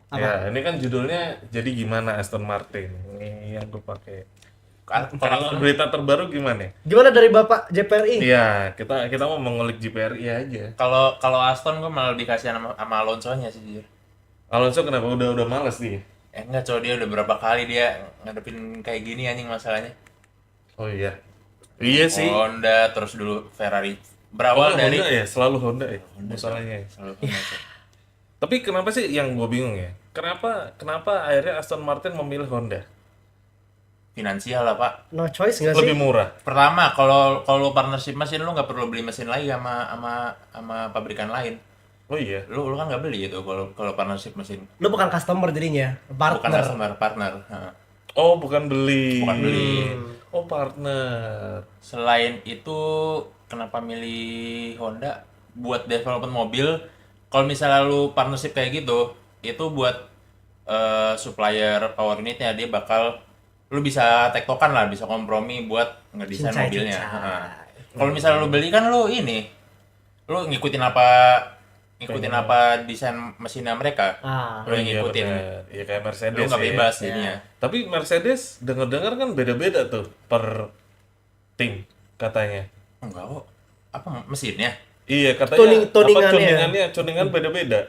Apa? Ya, ini kan judulnya jadi gimana Aston Martin. Ini yang gue pakai. Kalau berita terbaru gimana? Gimana dari Bapak JPRI? Iya, kita mau mengulik GPRI aja. Kalau kalau Aston gue malah lebih kasihan sama Alonso-nya sih jujur. Alonso kenapa udah males dia? Enggak, coy, dia udah berapa kali dia ngadepin kayak gini anjing masalahnya. Oh iya. Iya sih. Honda terus dulu Ferrari. Oh, Berawal dari Honda ya, selalu Honda ya masalahnya. Ya. Selalu Honda, coy. Tapi kenapa sih yang gue bingung ya? Kenapa akhirnya Aston Martin memilih Honda? Finansial lah, Pak. No choice nggak Lebih sih? murah. Pertama, kalau partnership mesin lu nggak perlu beli mesin lagi sama pabrikan lain. Oh iya. Lu kan nggak beli itu kalau partnership mesin. Lu bukan customer jadinya, Bukan partner. customer, partner. Heeh. Oh, bukan beli. Bukan beli. Oh, partner. Selain itu, kenapa milih Honda buat development mobil? Kalau misalnya lu partnership kayak gitu, itu buat supplier power unitnya dia bakal lu bisa tektokan lah, bisa kompromi buat ngedesain Cincai, mobilnya. cincai. Heeh. Kalau misalnya lu beli kan lu lu ngikutin apa desain mesinnya mereka, Ah. lu yang ngikutin. bener. Ya kayak Mercedes. Lu nggak ya. bebas jadinya. Tapi Mercedes dengar-dengar kan beda-beda tuh per tim katanya. Enggak kok. Apa mesinnya? Iya, katanya Tuningannya. tuningan beda-beda.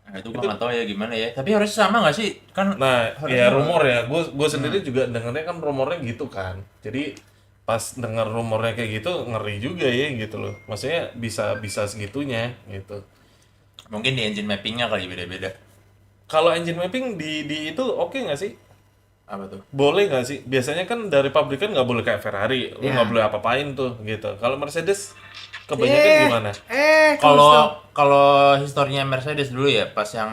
Nah, itu gua nggak tahu ya gimana ya. Tapi harusnya sama nggak sih? Kan Nah, harusnya ya rumor ya, gue sendiri juga dengarnya kan rumornya gitu kan. Jadi pas dengar rumornya kayak gitu ngeri juga ya gitu loh. Maksudnya bisa segitunya gitu. mungkin di engine mappingnya kali beda-beda. Kalau engine mapping di itu oke nggak sih? Apa tuh? Boleh nggak sih? Biasanya kan dari pabrikan nggak boleh kayak Ferrari, lu nggak boleh apa-apain tuh gitu. Kalau Mercedes kebanyakan gimana? Kalau kalau historinya Mercedes dulu ya, pas yang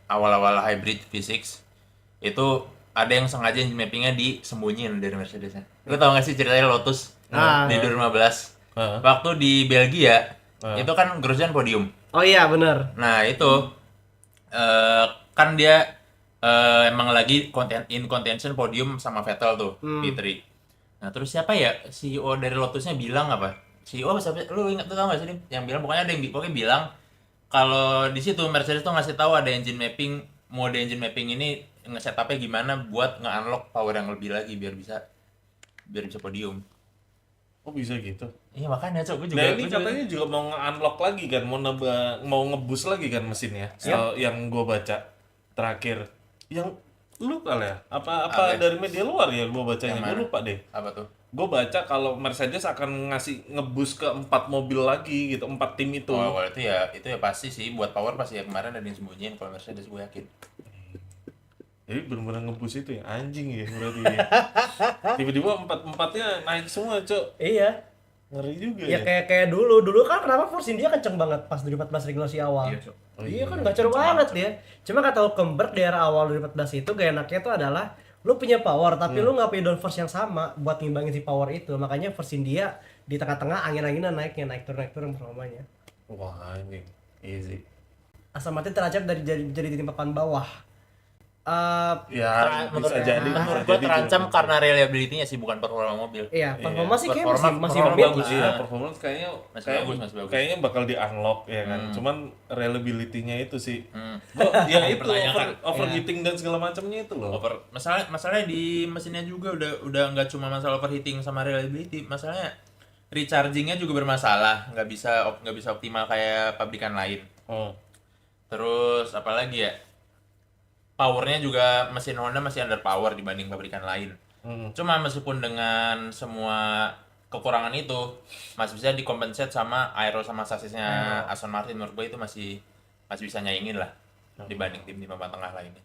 awal-awal hybrid V6 itu ada yang sengaja engine mappingnya disembunyiin dari Mercedesnya. Lu tau gak sih ceritanya Lotus di 2015? Heeh. Waktu di Belgia itu kan Grosjean podium. Oh iya bener. Nah itu kan dia emang lagi in contention podium sama Vettel tuh P3. Nah terus siapa ya CEO dari Lotusnya bilang apa? CEO siapa? Lu ingat tuh tau gak sih Dim? Yang bilang pokoknya ada yang pokoknya bilang kalau di situ Mercedes tuh ngasih tahu ada engine mapping, mode engine mapping ini nge-setupnya gimana buat nge-unlock power yang lebih lagi biar bisa podium. Oh bisa gitu. Iya makanya cok gue juga Nah ini katanya juga mau nge-unlock lagi kan, mau nge-boost lagi kan mesinnya. Yang gue baca terakhir, yang lu kali ya? Apa dari media luar ya gue bacanya? Gue lupa deh. apa tuh? Gue baca kalau Mercedes akan ngasih nge-boost ke 4 mobil lagi gitu, 4 tim itu. Oh, kalau itu ya pasti sih buat power pasti ya kemarin ada yang sembunyiin kalau Mercedes gue yakin. Jadi benar-benar nge-boost itu ya, anjing ya berarti ya. Tiba-tiba 4-4-nya naik semua, Cok. Iya. Ngeri juga Ya ya. kayak dulu kan kenapa Force India kenceng banget pas 2014 regulasi awal. Iya, Cok. Iya kan gacor banget dia. Cuma kata Hülkenberg di era awal 2014 itu gak enaknya tuh adalah lu punya power tapi lu nggak punya downforce yang sama buat ngimbangin si power itu. Makanya Force India di tengah-tengah angin-anginan naik turun performanya. Wah, anjing. Easy. Aston Martin terancam jadi di papan bawah. Ya, bisa jadi. bisa Menurut gue jadi terancam juga. karena reliability-nya sih bukan performa mobil. Iya, performa sih kayak Performa masih bagus, bagus iya. Ya, performance kayaknya Masih bagus. kayaknya bakal di-unlock ya kan. Cuman reliability-nya itu sih. Hmm. Ya itu Dipertanyakan. overheating dan segala macamnya itu loh. Masalahnya di mesinnya juga udah nggak cuma masalah overheating sama reliability, masalahnya rechargingnya juga bermasalah, nggak bisa optimal kayak pabrikan lain. Oh. Terus apalagi ya, powernya juga mesin Honda masih under power dibanding pabrikan lain. Cuma meskipun dengan semua kekurangan itu masih bisa dikompensate sama aero sama sasisnya Aston Martin. Menurut gue itu masih bisa nyaingin lah dibanding tim di papan tengah lainnya.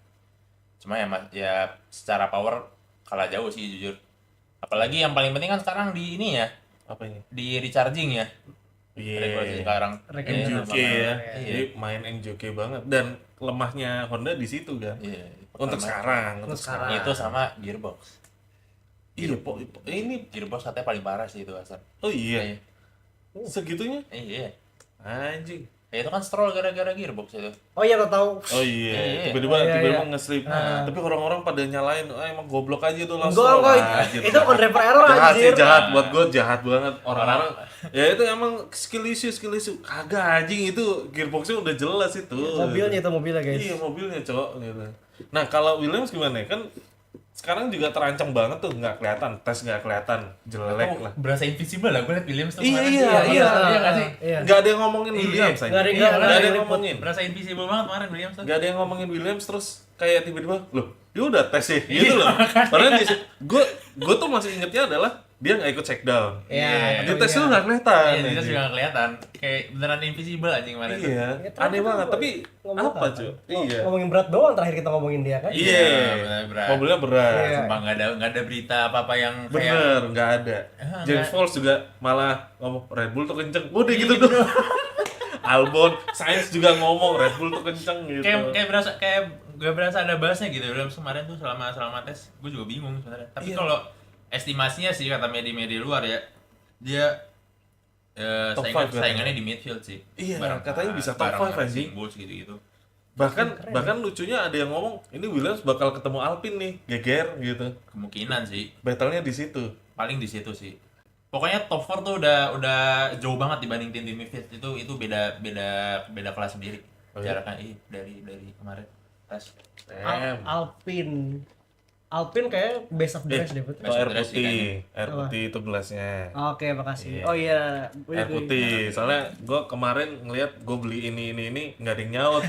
Cuma ya secara power kalah jauh sih jujur. Apalagi yang paling penting kan sekarang di ini ya, Apa ini? di recharging ya. Iya. Regulasi sekarang. NJK ya. Iya. Jadi main NJK banget dan lemahnya Honda di situ kan. Iya. Untuk sekarang. Itu sama gearbox. Iya, ini Gearbox katanya paling parah sih itu Aston. oh iya. Iya. Segitunya? Iya. Anjing. Ya itu kan Stroll gara-gara gearbox itu. Oh iya, lo tahu. Oh iya, Iya. tiba-tiba Iya, tiba-tiba iya. nge-slip. Tapi orang-orang pada nyalain, emang goblok aja tuh Enggak, langsung. itu on driver error jahat sih, anjir. jahat buat gue, jahat banget orang-orang. Ya itu emang skill issue. Kagak anjing, itu gearboxnya udah jelas itu. Mobilnya guys. Iya, mobilnya, Cok, gitu. Nah, kalau Williams gimana? Kan sekarang juga terancam banget tuh, nggak kelihatan, tes nggak kelihatan, jelek lah. Berasa invisible lah gue liat Williams tuh Iya, kemarin. iya, Iya nggak sih? Iya. Nggak ada yang ngomongin Iya. Williams aja. Nggak ada- Iya, Nggak ada yang liput. ngomongin. berasa invisible banget kemarin Williams tuh. Nggak ada yang ngomongin Williams, terus kayak tiba-tiba, loh, dia udah tes ya, gitu loh. Padahal gue tuh masih ingetnya adalah dia nggak ikut check down. Iya. Di tes itu nggak kelihatan. Iya, dia anjing. juga nggak kelihatan. Kayak beneran invisible anjing kemarin tuh. Iya, Ya, aneh kita banget. Tapi ngomong apa cuy? Iya. Ngomongin berat doang terakhir kita ngomongin dia kan. Iya, berat. mobilnya berat. Iya. Sumpah nggak ada berita apa-apa yang kayak Bener, nggak ada. Ah, James nggak. Falls juga malah ngomong Red Bull tuh kenceng. Udah gitu doang. Albon, Sainz juga ngomong Red Bull tuh kenceng gitu. kayak gak berasa ada bahasnya gitu. Williams kemarin tuh selama tes, gue juga bingung sebenarnya. Tapi Iya. kalau estimasinya sih kata media-media luar ya, dia Top five saingannya di midfield sih. Iya, katanya bisa top five, anjing. Bulls gitu-gitu. Bahkan lucunya ada yang ngomong ini Williams bakal ketemu Alpine nih, geger gitu. Kemungkinan sih, Battle-nya di situ. paling di situ sih. Pokoknya top 4 tuh udah jauh banget dibanding tim midfield. Itu beda kelas sendiri. Oh, iya? Jaraknya dari kemarin tes. Damn. Alpine kayak best of the rest deh. Put. Oh, air Best putih, air Apa? putih itu gelasnya. Oke, makasih. Iya. Oh iya. Air putih, soalnya gue kemarin ngeliat gue beli ini nggak ada yang nyaut,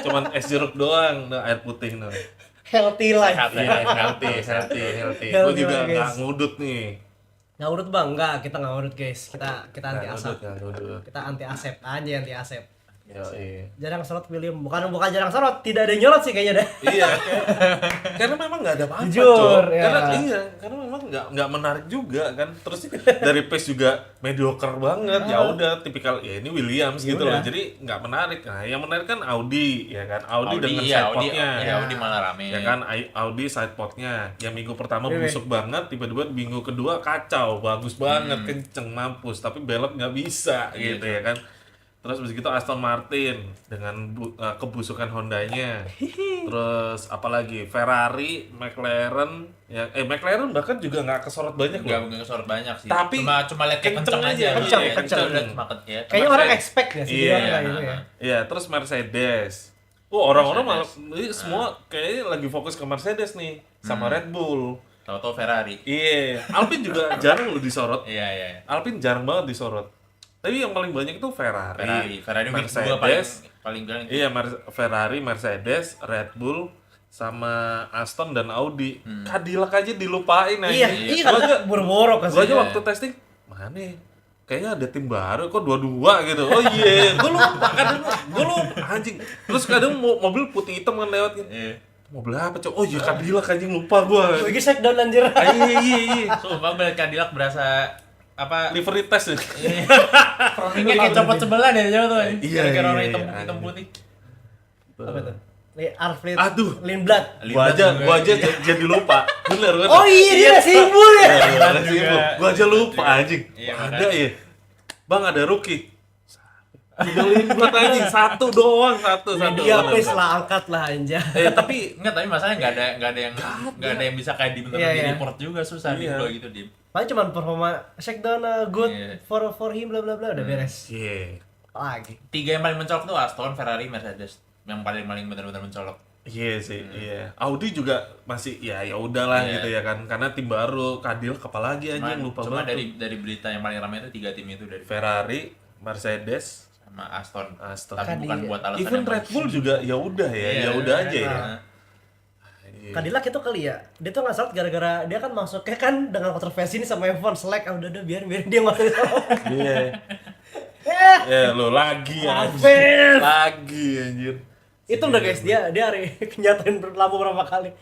cuman es jeruk doang, nah, air putih nah. Healthy life. Sehat, Iya, sehat. healthy. Gue Healthy juga banget, nggak guys. ngudut nih. Nggak urut bang, enggak, kita nggak urut guys. Kita anti asap. Nggak ngudut. Kita anti asep aja, anti asep. Yo, iya. Jarang sorot William, bukan jarang sorot, tidak ada yang nyorot sih kayaknya dah. Iya, karena memang nggak ada apa-apa, Jujur, Cok. ya. Karena memang nggak menarik juga kan. Terus dari pace juga mediocre banget. Ya udah, tipikal ya ini Williams gitu loh. Udah. Jadi nggak menarik. Nah, yang menarik kan Audi, ya kan. Audi dengan iya, sidepodnya. Audi malah rame. Ya kan, Audi sidepodnya. Yang minggu pertama Iya. busuk banget, tiba-tiba minggu kedua kacau, bagus banget, kenceng, mampus. Tapi belok nggak bisa Iya, gitu ya kan. Terus begitu Aston Martin dengan kebusukan Hondanya. Terus apalagi Ferrari, McLaren, ya McLaren bahkan juga nggak kesorot banyak loh. Nggak kesorot banyak sih. Tapi cuma lihat kayak kenceng kenceng aja. aja. Kenceng, Iya, kenceng. udah cuma ya. Kayaknya orang expect ya sih Iya. dia kayak gitu ya. Iya, terus Mercedes. Orang-orang malah Mercedes. ini semua kayaknya lagi fokus ke Mercedes nih sama Red Bull. Tahu-tahu Ferrari. Iya, Alpine juga jarang loh disorot. Iya. Alpine jarang banget disorot. Tapi yang paling banyak itu Ferrari week 2 paling bilang itu. Iya, Ferrari, Mercedes, Red Bull, sama Aston dan Audi. Cadillac aja dilupain aja. Iya, kan buru-buru kan Gua aja sih. waktu testing, mana ya? Kayaknya ada tim baru kok 22 gitu. Oh iya, gue lupa anjing. Terus kadang mobil putih hitam kan lewat gitu. Iya. Mobil apa, Cok? Oh iya, Cadillac anjing, lupa gua. Lagi check down anjir. Ah, iya. Sumpah balik Cadillac berasa apa Livery test ya. framingnya kayak copot sebelah dari jauh tuh. Iya, Gara-gara warna iya, hitam iya. hitam putih. Apa tuh? Arfleet. Aduh. Lindblad. Gua aja jadi lupa. Bener. Oh iya, dia ada simbol ya. Gua aja lupa anjing. Iya, Ada ya. Bang, ada rookie. Tinggalin buat anjing satu doang, satu. Dia please lah, angkat lah anjay. Tapi Enggak, tapi masalahnya enggak ada yang bisa kayak di bener Iya, di iya. report juga susah di Iya. gua gitu Dim. Paling cuma performa check down good Iya. for him bla bla bla udah beres. iya. Lagi. 3 yang paling mencolok tuh Aston, Ferrari, Mercedes. Yang paling benar-benar mencolok. Iya sih, iya. Audi juga masih ya udahlah Iya. gitu ya kan. Karena tim baru, Cadillac apalagi anjing lupa Cuma banget. dari berita yang paling ramai itu 3 tim itu dari Ferrari, Mercedes, sama Aston. Aston. Tapi bukan buat alasan even yang Red Bull juga ya udah ya, Iya, ya udah aja ya. Nah, Cadillac itu kali ya, dia tuh nggak salah gara-gara dia kan masuknya kan dengan kontroversi ini sama F1 Slack, udah biar dia masuk sama. Iya. Ya lo lagi anjir. Afif. Lagi anjir. Itu udah guys, dia hari nyatain lampu berapa kali.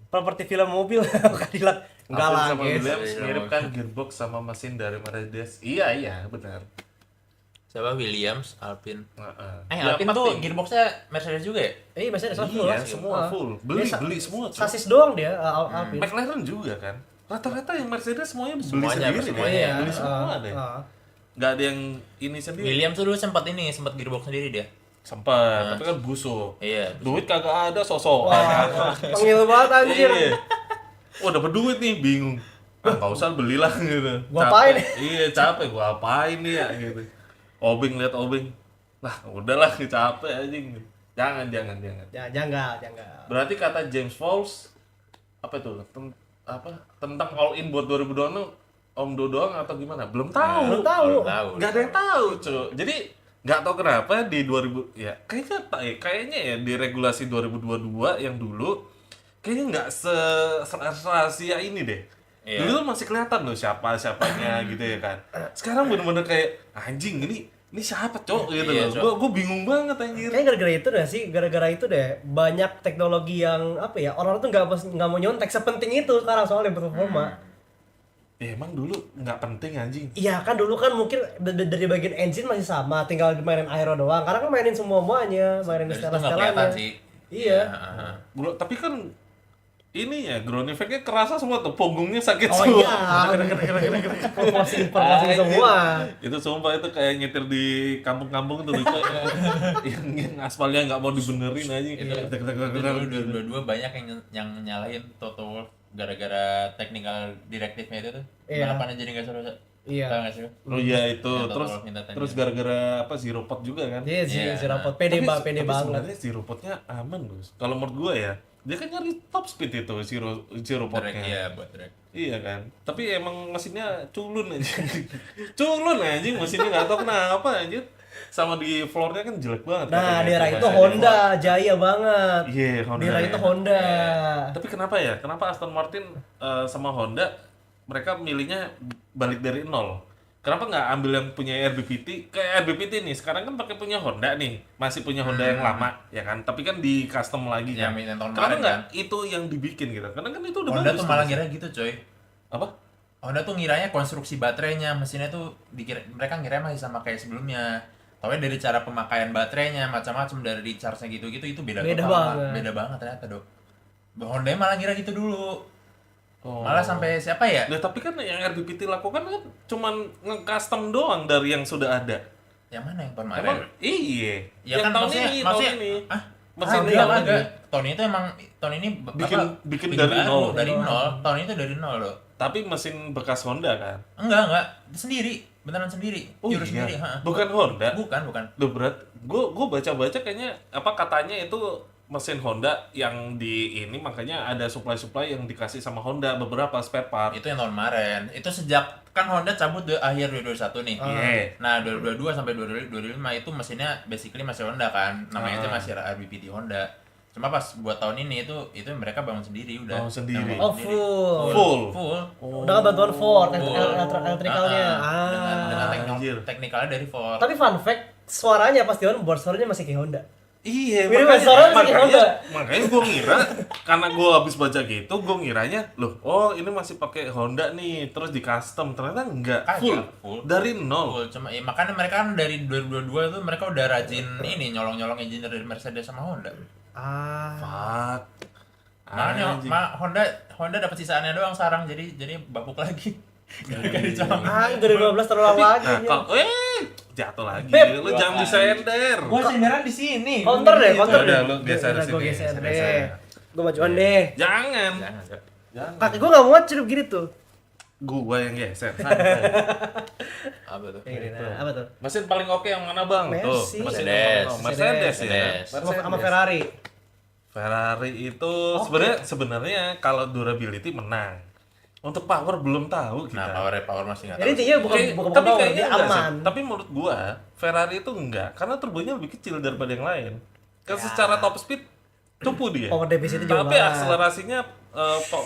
Properti film mobil Cadillac. Enggak Alpine lah sama guys. Williams mirip kan gearbox sama mesin dari Mercedes. Iya, benar. siapa Williams, Alpine. Heeh. Ya, Alpine tuh gearboxnya Mercedes juga ya? Masih ada full Iya, lah. semua full. Beli semua. Cuk. Sasis doang dia Alpine. McLaren juga kan. Rata-rata yang Mercedes semuanya beli Semuanya, sendiri. semuanya. deh. Iya, Beli semua deh. nggak ada yang ini sendiri. Williams tuh dulu sempat gearbox sendiri dia. Sempat, tapi kan busuk. Iya. Duit kagak ada, sosok. Wah, pengil banget anjir. Iya. Oh, dapat duit nih, bingung. Nggak usah belilah gitu. Gua apain? Iya, capek. Gua apain nih ya gitu. Obeng lihat obeng. Lah, udahlah, capek anjing. Jangan. Ya, jangan. Berarti kata James Falls apa itu? Tentang all in buat 2026 Om Do doang atau gimana? Belum tahu. Belum tahu. Nggak ada yang tahu, cuy. Jadi nggak tahu kenapa di 2000 ya kayaknya ya di regulasi 2022 yang dulu kayaknya nggak rahasia ini deh. Iya. Dulu tuh masih kelihatan loh siapanya gitu ya kan. Sekarang bener-bener kayak anjing ini siapa cok gitu Iya, loh. Gue bingung banget anjir. Kayaknya gara-gara itu deh sih, gara-gara itu deh banyak teknologi yang apa ya, orang tuh nggak mau nyontek sepenting itu sekarang soalnya berperforma. Ya emang dulu nggak penting anjing. Iya kan dulu kan mungkin dari bagian engine masih sama, tinggal mainin aero doang. Karena kan mainin semuanya, mainin Dari situ nggak kelihatan setelan-setelannya. sih. Iya. Bro, tapi kan ini ya ground effect-nya kerasa semua tuh, punggungnya sakit Oh semua. iya. Promosi semua. Itu sumpah itu kayak nyetir di kampung-kampung tuh yang aspalnya nggak mau dibenerin aja. Itu dulu banyak yang nyalahin Toto Wolff gara-gara technical directive-nya itu tuh. Iya. Balapannya jadi nggak seru. Iya. Tahu nggak sih? Oh iya itu Yang terus Toto Wolff minta tanya. terus gara-gara apa Zero Pot juga kan. Iya sih, Iya. si rapot pede Tapi banget. sebenarnya Zero Potnya aman Gus. Kalau menurut gua ya dia kan nyari top speed itu Zero Drag, Potnya. iya buat drag. Iya kan. Tapi emang mesinnya culun aja. Culun anjing mesinnya nggak tahu kenapa anjir. Sama di floornya kan jelek banget. Nah, katanya. di rak itu Bahasa Honda, jaya banget. Iya, Honda. Di rak ya. itu Honda. Tapi kenapa ya? Kenapa Aston Martin sama Honda mereka milihnya balik dari nol? Kenapa nggak ambil yang punya RBPT? Kayak RBPT nih, sekarang kan pakai punya Honda nih, masih punya Honda yang lama, ya kan? Tapi kan di custom lagi Ya, kan? yang tahun Kenapa kemarin nggak kan? itu yang dibikin gitu? Karena kan itu udah Honda bagus. tuh malah ngira gitu coy. Apa? Honda tuh ngiranya konstruksi baterainya, mesinnya tuh mereka ngira masih sama kayak sebelumnya. Tapi dari cara pemakaian baterainya, macam-macam dari charge-nya gitu-gitu itu beda banget. Beda banget ternyata, Dok. Honda malah ngira gitu dulu. Oh. Malah sampai siapa ya? Nah, tapi kan yang RBPT lakukan kan cuman nge-custom doang dari yang sudah ada. Yang mana yang kemarin? Emang iya. Ya yang kan tahun maksudnya, ini. Ah, Mesin enggak, yang enggak. ini. Tahun ini tuh emang Bikin dari baru, nol. dari nol. Tahun itu dari nol loh. Tapi mesin bekas Honda kan? Enggak, sendiri, beneran sendiri. Oh Jurus iya. sendiri, ha. Bukan Honda. Bukan. Loh berat, gue baca-baca kayaknya apa katanya itu mesin Honda yang di ini makanya ada supply yang dikasih sama Honda beberapa spare part. Itu yang tahun kemarin. Itu sejak kan Honda cabut akhir 2021 nih. Iya. Nah, 2022 sampai 2025 itu mesinnya basically masih Honda kan. Namanya itu masih RBPT Honda. Cuma pas buat tahun ini itu mereka bangun sendiri udah. Bangun sendiri. Oh, full. Full. Dengan bantuan Ford, Full. elektrikalnya. Dengan Anjir. teknikalnya dari Ford. Tapi fun fact, suaranya pas di onboard, suaranya masih kayak Honda. Iya, Mirip suaranya masih kayak Honda. makanya gue ngira karena gue habis baca gitu, gue ngiranya loh, oh ini masih pakai Honda nih, terus di custom, ternyata enggak, Kagak, full, full. dari nol. Full. Cuma ya, makanya mereka kan dari 2022 tuh mereka udah rajin ini nyolong-nyolong engineer dari Mercedes sama Honda. Fuck. Makanya Anjing. Honda dapat sisaannya doang sekarang jadi bapuk lagi. Gak dicolong. 2015 terlalu lagi. Nah, kalau jatuh lagi, Beb. lu jangan disender. Gua senderan di sini. Counter deh, counter Udah, deh. lu geser Udah, sini, gua geser geser. deh. Gua majuan deh. Jangan. Jangan. Kaki gua nggak muat celup gini tuh. Gua yang geser. Santai. Apa tuh? Apa tuh? Mesin paling oke yang mana bang? Mercy. Tuh, mesin Mercedes. yang mana? Mercedes ya. Mercedes. Sama Ferrari. Ferrari itu sebenarnya kalau durability menang. Untuk power belum tahu kita. Nah, power masih nggak Jadi tahu. intinya bukan Tapi power, kayaknya dia enggak sih. aman. Tapi menurut gua Ferrari itu enggak karena turbonya lebih kecil daripada yang lain. Kan secara top speed cupu dia. Power defisitnya jauh Tapi banget. akselerasinya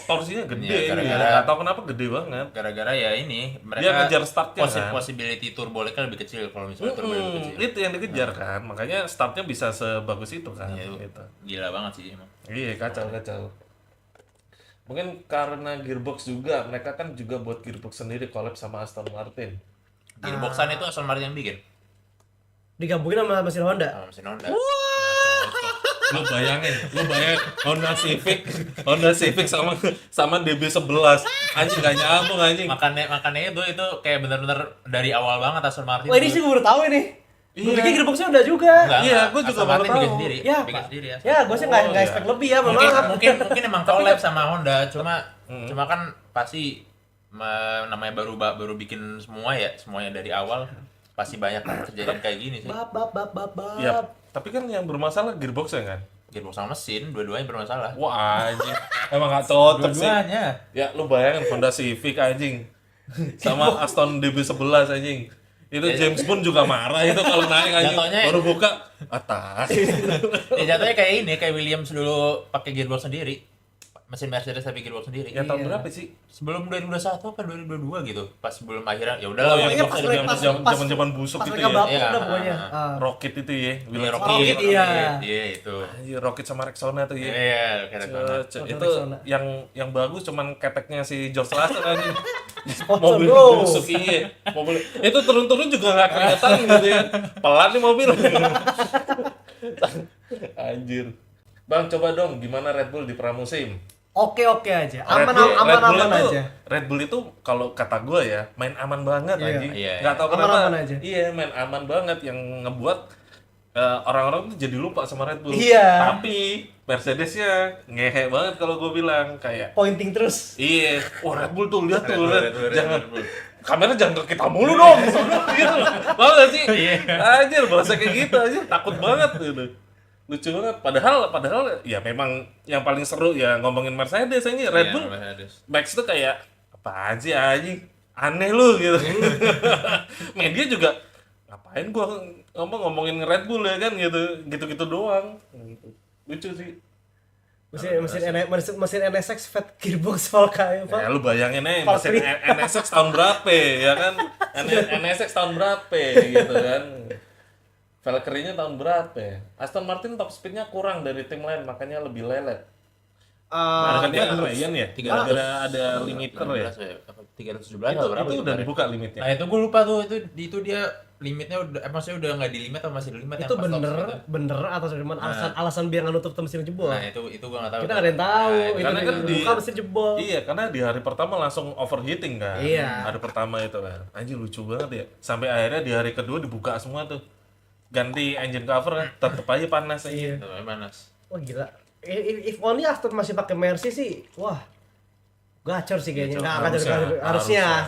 torsinya gede. Iya, gara-gara- Nggak tahu kenapa gede banget. Gara-gara ya ini mereka Dia ngejar startnya, kan? possibility turbo lag lebih kecil kalau misalnya turbo lebih kecil. Itu yang dikejar kan. Makanya startnya bisa sebagus itu kan. Iya, Gitu. gila banget sih emang. Iya, kacau. Mungkin karena gearbox juga, mereka kan juga buat gearbox sendiri collab sama Aston Martin. Gearboxan itu Aston Martin yang bikin Digabungin sama mesin Honda. sama mesin Honda. Lu bayangin Honda Civic sama DB11. Anjing gak nyambung anjing. Makanya itu kayak benar-benar dari awal banget Aston Martin. Wah ini sih gue baru tahu ini. Gue pikir gearboxnya udah juga. Enggak, gue juga Aston baru Martin bikin tahu. sendiri. Ya, bikin Pak. sendiri ya. Ya, gue sih nggak iya. expect lebih ya, Mungkin memang. mungkin emang collab sama Honda, cuma kan pasti namanya baru bikin semuanya dari awal pasti banyak kejadian kayak gini sih. Bab. Iya, tapi kan yang bermasalah gearbox-nya kan. Gearbox sama mesin, dua-duanya bermasalah. Wah anjing, emang gak cocok sih. Dua-duanya. Ya lu bayangin Honda Civic anjing sama Aston DB11 anjing. Itu James Bond juga marah itu kalau naik anjing. Jatuhnya- Baru buka atas. Ya jatuhnya kayak ini, kayak Williams dulu pakai gearbox sendiri. Mesin Mercedes tapi gearbox sendiri. Ya tahun Iya. berapa sih? Sebelum 2021 apa 2022 gitu. Pas sebelum akhirnya ya udahlah Oh, yang pokoknya gearbox pas udah mereka- diambil. zaman busuk Pas gitu mereka ya. baku Iya. udah pokoknya. Rocket itu ya, Iya, Williams Rocket, iya. Iya, itu. Anjir, Rocket sama Rexona tuh ya. Iya, kayak banget. Itu yang bagus cuman keteknya si George Russell anjing. Sponsor Mobil bro. busuk iya. Mobil itu turun-turun juga nggak kelihatan gitu ya. Pelan nih mobil. Anjir. Bang, coba dong gimana Red Bull di pramusim? Oke aja. Red Aman Bull itu- aja. Red Bull itu kalau kata gue ya main aman banget Iya. anjing. Iya, Nggak tahu kenapa. Aman-aman aja. Iya main aman banget yang ngebuat orang-orang tuh jadi lupa sama Red Bull. Iya. Tapi Mercedesnya ngehe banget kalau gue bilang kayak. Pointing terus. Iya, wah Red Bull tuh lihat tuh, Red Bull, jangan Red Bull. kamera jangan ke kita mulu dong, gitu. Mau gak sih? Iya. Anjir, bahasa kayak gitu aja, takut banget gitu. Lucu banget. Padahal ya memang yang paling seru ya ngomongin Mercedes aja. Red Iya, Bull Mercedes. Max tuh kayak apaan sih anjing? Aneh lu gitu. Media juga ngapain gua ngomongin Red Bull ya kan gitu. Gitu-gitu doang. Lucu sih. Mesin NSX Fat Gearbox Volca Ya lu bayangin aja Valkyrie. mesin NSX tahun berapa ya kan? NSX tahun berapa gitu kan? Valkyrie-nya tahun berapa ya? Aston Martin top speed-nya kurang dari tim lain makanya lebih lelet. Karena kan dia Ryan ya? Ada limiter ya? 317 Itu atau berapa udah kemarin? dibuka limitnya. Nah itu gue lupa tuh itu dia limitnya udah maksudnya udah nggak di limit atau masih di limit itu yang pas top speed itu? bener atau cuman alasan biar nggak nutup mesin jebol. Nah itu gue nggak tahu. Kita nggak ada yang tahu. Nah, Itu Karena kan buka mesin jebol. Iya, karena di hari pertama langsung overheating kan. Iya. Hari pertama itu kan. Anjir lucu banget ya. Sampai akhirnya di hari kedua dibuka semua tuh. Ganti engine cover kan, tetep aja panas aja. Iya. Itu panas. Wah gila. If only Aston masih pakai Mercy sih, wah gacor sih kayaknya. Nggak harusnya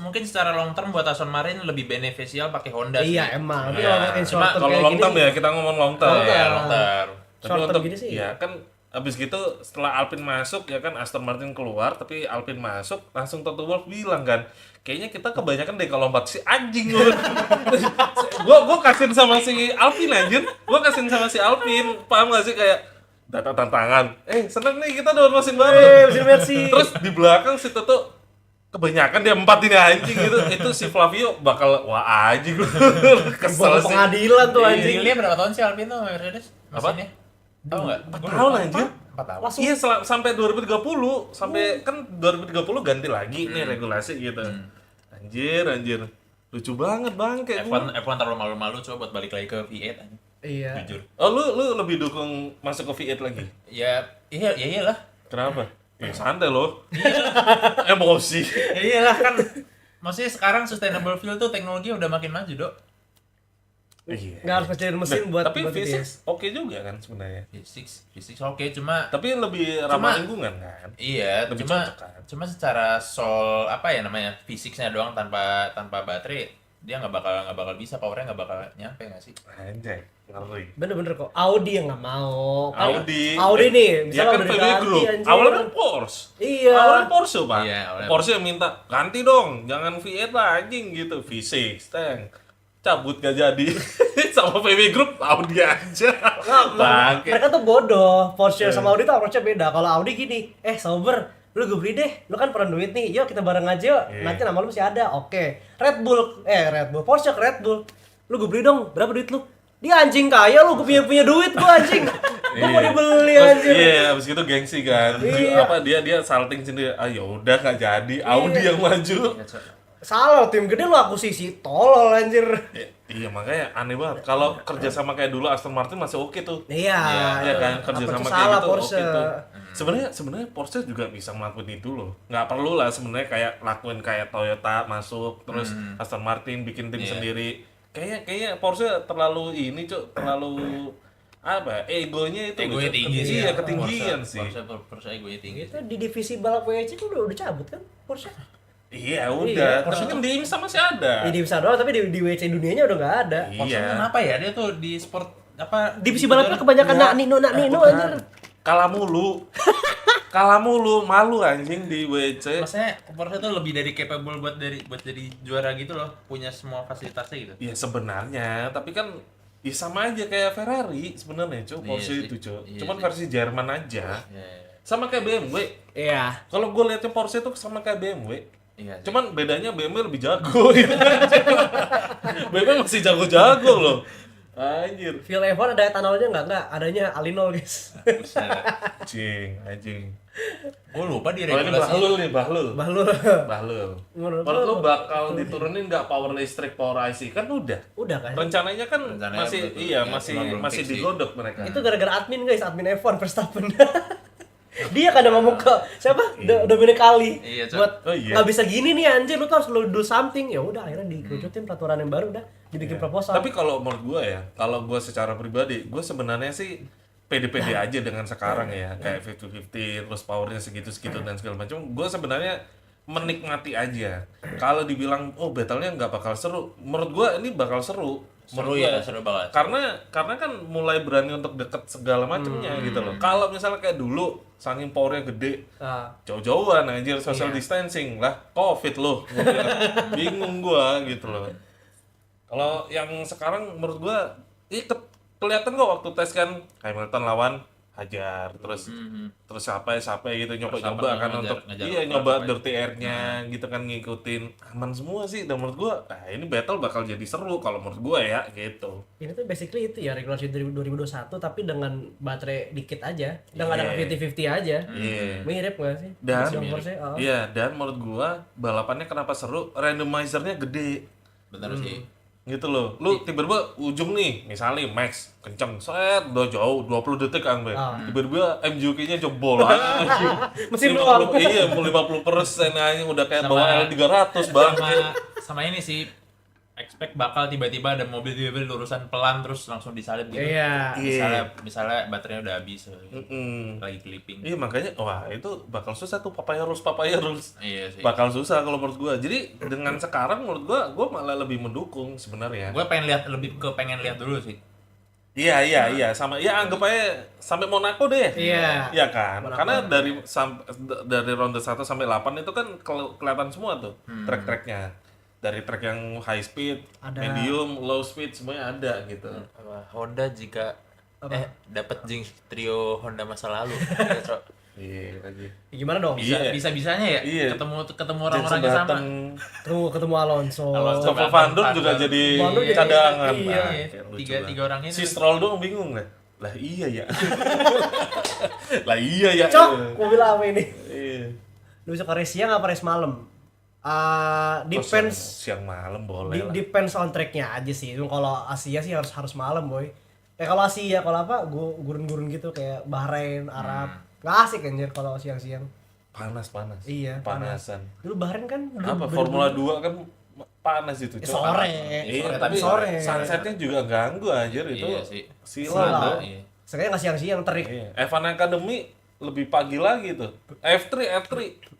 Mungkin secara long term buat Aston Martin lebih beneficial pakai Honda sih. Iya emang. Tapi Iya. kalau ngomongin short term Kalau kayak long term gini, ya, kita ngomong long term. Long Iya, term. long term. Tapi short term untuk gini sih. ya kan abis gitu setelah Alpine masuk ya kan Aston Martin keluar tapi Alpine masuk langsung Toto Wolff bilang kan kayaknya kita kebanyakan deh kalau lompat si anjing lu. gua kasihin sama si Alpine anjir. Gua kasihin sama si Alpine. Paham gak sih kayak data tantangan. Seneng nih kita dapat mesin baru. mesin Mercy. Terus di belakang si Toto kebanyakan dia 4 ini anjing gitu. Itu si Flavio bakal wah anjing lu. Kesel Bawa sih. pengadilan tuh anjing. Dealnya berapa tahun sih Alpine tuh Mercedes? Apa? Mesinnya? Tahu nggak? 4 tahun anjir. 4 tahun. Langsung Iya sampai 2030 sampai kan 2030 ganti lagi nih regulasi gitu. Anjir. Lucu banget bang kayak F1 terlalu malu-malu coba buat balik lagi ke V8 aja. iya. Jujur. Oh lu lebih dukung masuk ke V8 lagi? Iyalah. Kenapa? Ya santai loh. Emosi. Ya iyalah kan. Maksudnya sekarang sustainable fuel tuh teknologi udah makin maju, Dok. Iya. Nggak harus kecilin mesin buat Tapi buat V6 dia. oke juga kan sebenarnya. V6 oke, cuma Tapi lebih ramah lingkungan kan. iya, Lebih cuma cocok kan? cuma secara apa ya namanya fisiknya doang tanpa baterai dia nggak bakal bisa, powernya nggak bakal nyampe nggak sih? Anjay, ngeri. Bener kok. Audi yang nggak mau. Kan Audi nih, ya misalnya kan udah VW diganti Group. anjir. Awalnya kan Porsche. Iya. Awalnya Porsche pak. Iya, awalnya Porsche yang minta ganti dong, jangan V8 lah anjing gitu, V6 tank. Cabut gak jadi. Sama VW Group Audi aja. Bangke. Mereka tuh bodoh. Porsche Iya. sama Audi tuh approach-nya beda. Kalau Audi gini, Sauber, lu gue beli deh. Lu kan pernah duit nih. Yuk kita bareng aja yuk. Iya. Nanti nama lu masih ada. Oke. Red Bull. Porsche ke Red Bull. Lu gue beli dong. Berapa duit lu? Dia anjing kaya lu, gue punya duit gua anjing. Gua mau dibeli Terus, anjing. iya, abis itu gengsi kan. Iya. Apa dia salting sendiri. Ah ya udah gak jadi. Audi yang maju. Salah, tim gede lu akuisisi tolol anjir. Iya makanya aneh banget. Kalau kerja sama kayak dulu Aston Martin masih oke tuh. Iya. Iya kan kerja Apa sama tuh kayak salah gitu Porsche? oke tuh. Sebenarnya Porsche juga bisa ngelakuin itu loh. Nggak perlu lah sebenarnya kayak lakuin kayak Toyota masuk terus Aston Martin bikin tim sendiri. Kayaknya Porsche terlalu ini cuk, terlalu apa? Egonya itu Egonya Cuk. tinggi sih. Iya, ketinggian sih. Porsche egonya tinggi. Itu di divisi balap WEC itu udah cabut kan Porsche? Iya, udah. Porsche Porsche kan di IMSA masih ada. Di divisi doang tapi di WEC dunianya udah nggak ada. Porsche Iya. kenapa ya? Dia tuh di sport apa? Divisi balapnya kebanyakan nak Nino anjir. Kalah mulu. Kalah mulu, malu anjing di WC. Maksudnya Porsche tuh lebih dari capable buat jadi juara gitu loh, punya semua fasilitasnya gitu. Ya sebenarnya, tapi kan ya sama aja kayak Ferrari sebenarnya, Cuk. Iya Porsche sih. itu, Cuk. Iya Cuman sih. versi Jerman aja. Iya. Sama kayak BMW. Iya. Kalau gue liatnya Porsche itu sama kayak BMW. Iya. sih. Cuman bedanya BMW lebih jago gitu kan. BMW masih jago-jago loh. Anjir. Fuel F1 ada etanolnya nggak? Adanya alinol guys. Buset. Anjing. Gue lupa di Oh ini regulasi. Bahlul nih, Bahlul. Bahlul. Bahlul. Menurut Menurut lu lu bakal diturunin nggak power listrik, power IC? Kan udah. udah kan? Rencananya kan Rencananya masih belum- iya ya, masih belum masih fix sih. digodok mereka. Itu gara-gara admin guys, admin F1 Verstappen. Dia kan ngomong ke siapa? Dominic Kali. Iya, Cok. Buat Oh, iya. nggak bisa gini nih anjir, lu tuh harus lu do something. Ya udah akhirnya dikerucutin peraturan yang baru udah dibikin proposal. Tapi kalau menurut gue ya, kalau gue secara pribadi, gue sebenarnya sih pede-pede aja dengan sekarang ya, kayak 50-50, terus powernya segitu-segitu dan segala macam. Gue sebenarnya menikmati aja. Kalau dibilang oh battle-nya nggak bakal seru, menurut gue ini bakal seru. Seru Menurut ya, gua. seru banget. Karena kan mulai berani untuk deket segala macamnya gitu loh. Kalau misalnya kayak dulu, saking powernya gede, Nah, jauh-jauhan anjir social Iya. distancing lah covid loh. Gua bilang, bingung gua gitu loh. Kalau yang sekarang menurut gua kelihatan kok waktu tes kan Hamilton lawan Hajar terus terus siapa gitu nyoba-nyoba kan ngejar- untuk ngejar iya Verstappen. nyoba dirty air-nya gitu kan ngikutin aman semua sih dan menurut gua ini battle bakal jadi seru kalau menurut gua ya gitu. ini tuh basically itu ya regulasi 2021 tapi dengan baterai dikit aja, dengan Iya. ada 50-50 aja. Iya. Mirip nggak sih? Dan Yang Porsche, oh. iya dan menurut gua balapannya kenapa seru randomizer-nya gede. Bener sih. Gitu loh, lu tiba-tiba ujung nih, misalnya Max kenceng, set udah jauh 20 detik kan, Be. Tiba-tiba MGUK-nya jebol anjing. Mesin 50, iya, 50% aja udah kayak bawa L300 bang. Sama ini sih expect bakal tiba-tiba ada mobil tiba-tiba lurusan pelan terus langsung disalip gitu. Iya. Misalnya baterainya udah habis lagi clipping. Iya makanya, wah itu bakal susah tuh papaya rules. Iya sih. Bakal susah kalau menurut gua. Jadi dengan sekarang menurut gua malah lebih mendukung sebenarnya. Gue pengen lihat dulu sih. Iya sama ya anggap aja sampai Monaco deh. Iya. Iya kan? Monaco. Karena dari ronde 1 sampai 8 itu kan kelihatan semua tuh track-tracknya. Dari track yang high speed, Ada. medium, low speed semuanya ada gitu. Apa, Honda jika dapat jinx trio Honda masa lalu. Ya, Tro. Iya lagi. Gimana dong? Iya. Bisa-bisanya ya Iya. ketemu orang-orang yang sama. Ketemu Alonso. Alonso. Stoffel Van Dorn juga jadi Van Dorn jadi- cadangan. iya. Nah, Iya, kayak lucu banget. tiga orang ini. Si Stroll doang bingung lah. Lah iya ya. Lah iya ya. Cok, mobil apa ini? Iya. Lu bisa ke race siang apa race malam? Depends Siang malam boleh lah. depends on tracknya aja sih. Kalau Asia sih harus malam boy. Kalau Asia kalau apa gurun-gurun gitu kayak Bahrain, Arab. Nggak asik anjir kalau siang-siang. Panas. Iya, Panasan. Dulu Bahrain kan Apa Formula 2 kan panas itu, Cok. sore. Iya, Sore, tapi sore. sunsetnya juga ganggu anjir itu. Iya sih. Silau. Silau. Iya. Sekarang nggak siang-siang terik. Iya. F1 Academy lebih pagi lagi tuh. F3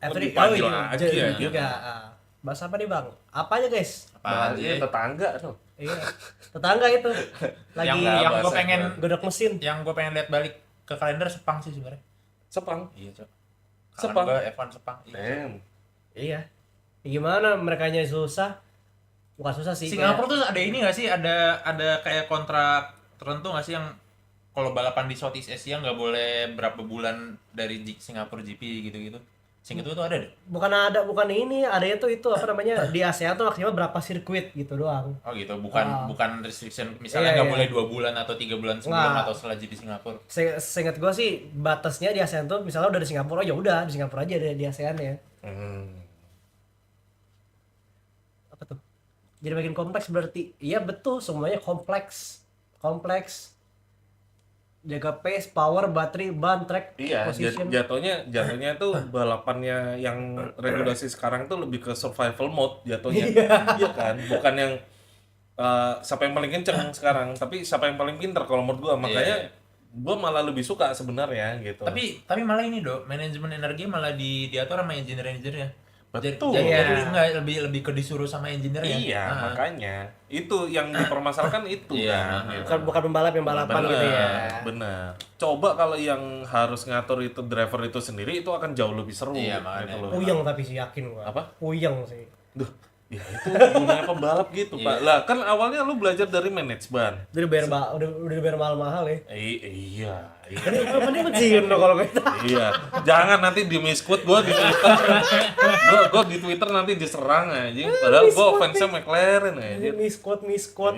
lebih pagi lagi ya. juga. Bahas apa nih bang? Apa aja guys? Apaan Iya, sih? tetangga tuh. Iya, tetangga itu lagi Yang gue bahasa pengen godok mesin. lihat balik ke kalender Sepang sih sebenarnya. Sepang. Iya, Cok. Sepang. Gue F1 Sepang. Iya. Damn. Iya. Ya gimana merekanya susah? Bukan susah sih. Singapura tuh ada ini nggak sih? Ada kayak kontrak tertentu nggak sih yang kalau balapan di Southeast Asia nggak boleh berapa bulan dari Singapura GP gitu-gitu? Singapura tuh ada deh. Bukan ini, ada itu apa namanya di ASEAN tuh maksimal berapa sirkuit gitu doang. Oh gitu, bukan restriction misalnya Iya, nggak iya. boleh 2 bulan atau 3 bulan sebelum Nggak. atau setelah GP Singapura. Seingat gua sih batasnya di ASEAN tuh misalnya udah di Singapura, oh ya udah di Singapura aja di ASEAN ya. Jadi makin kompleks berarti. Iya betul, semuanya kompleks. Jaga pace, power, baterai, ban, track, Iya, position. jatuhnya tuh balapannya yang regulasi sekarang tuh lebih ke survival mode jatuhnya. Iya. Iya kan? Bukan yang siapa yang paling kenceng sekarang, tapi siapa yang paling pinter kalau menurut gua. Makanya gua malah lebih suka sebenarnya gitu. Tapi malah ini Dok, manajemen energi malah diatur sama engineer-engineernya. Betul. Jadi enggak lebih ke disuruh sama engineer-nya. Iya, makanya itu yang dipermasalahkan itu Iya. kan. Gitu. Bukan pembalap yang balapan gitu ya. Benar. Coba kalau yang harus ngatur itu driver itu sendiri itu akan jauh lebih seru. Iya, makanya. gitu loh. Puyeng tapi sih yakin gua. Apa? Puyeng sih. Duh, ya itu gunanya pembalap gitu, Pak. Lah, kan awalnya lu belajar dari manajemen. Udah dibayar mahal-mahal ya. Iya. Kan ini pensiun dong kalau kita. Iya. Jangan nanti di misquote gua di Twitter. gua di Twitter nanti diserang aja. Padahal gua fansnya McLaren aja. Misquote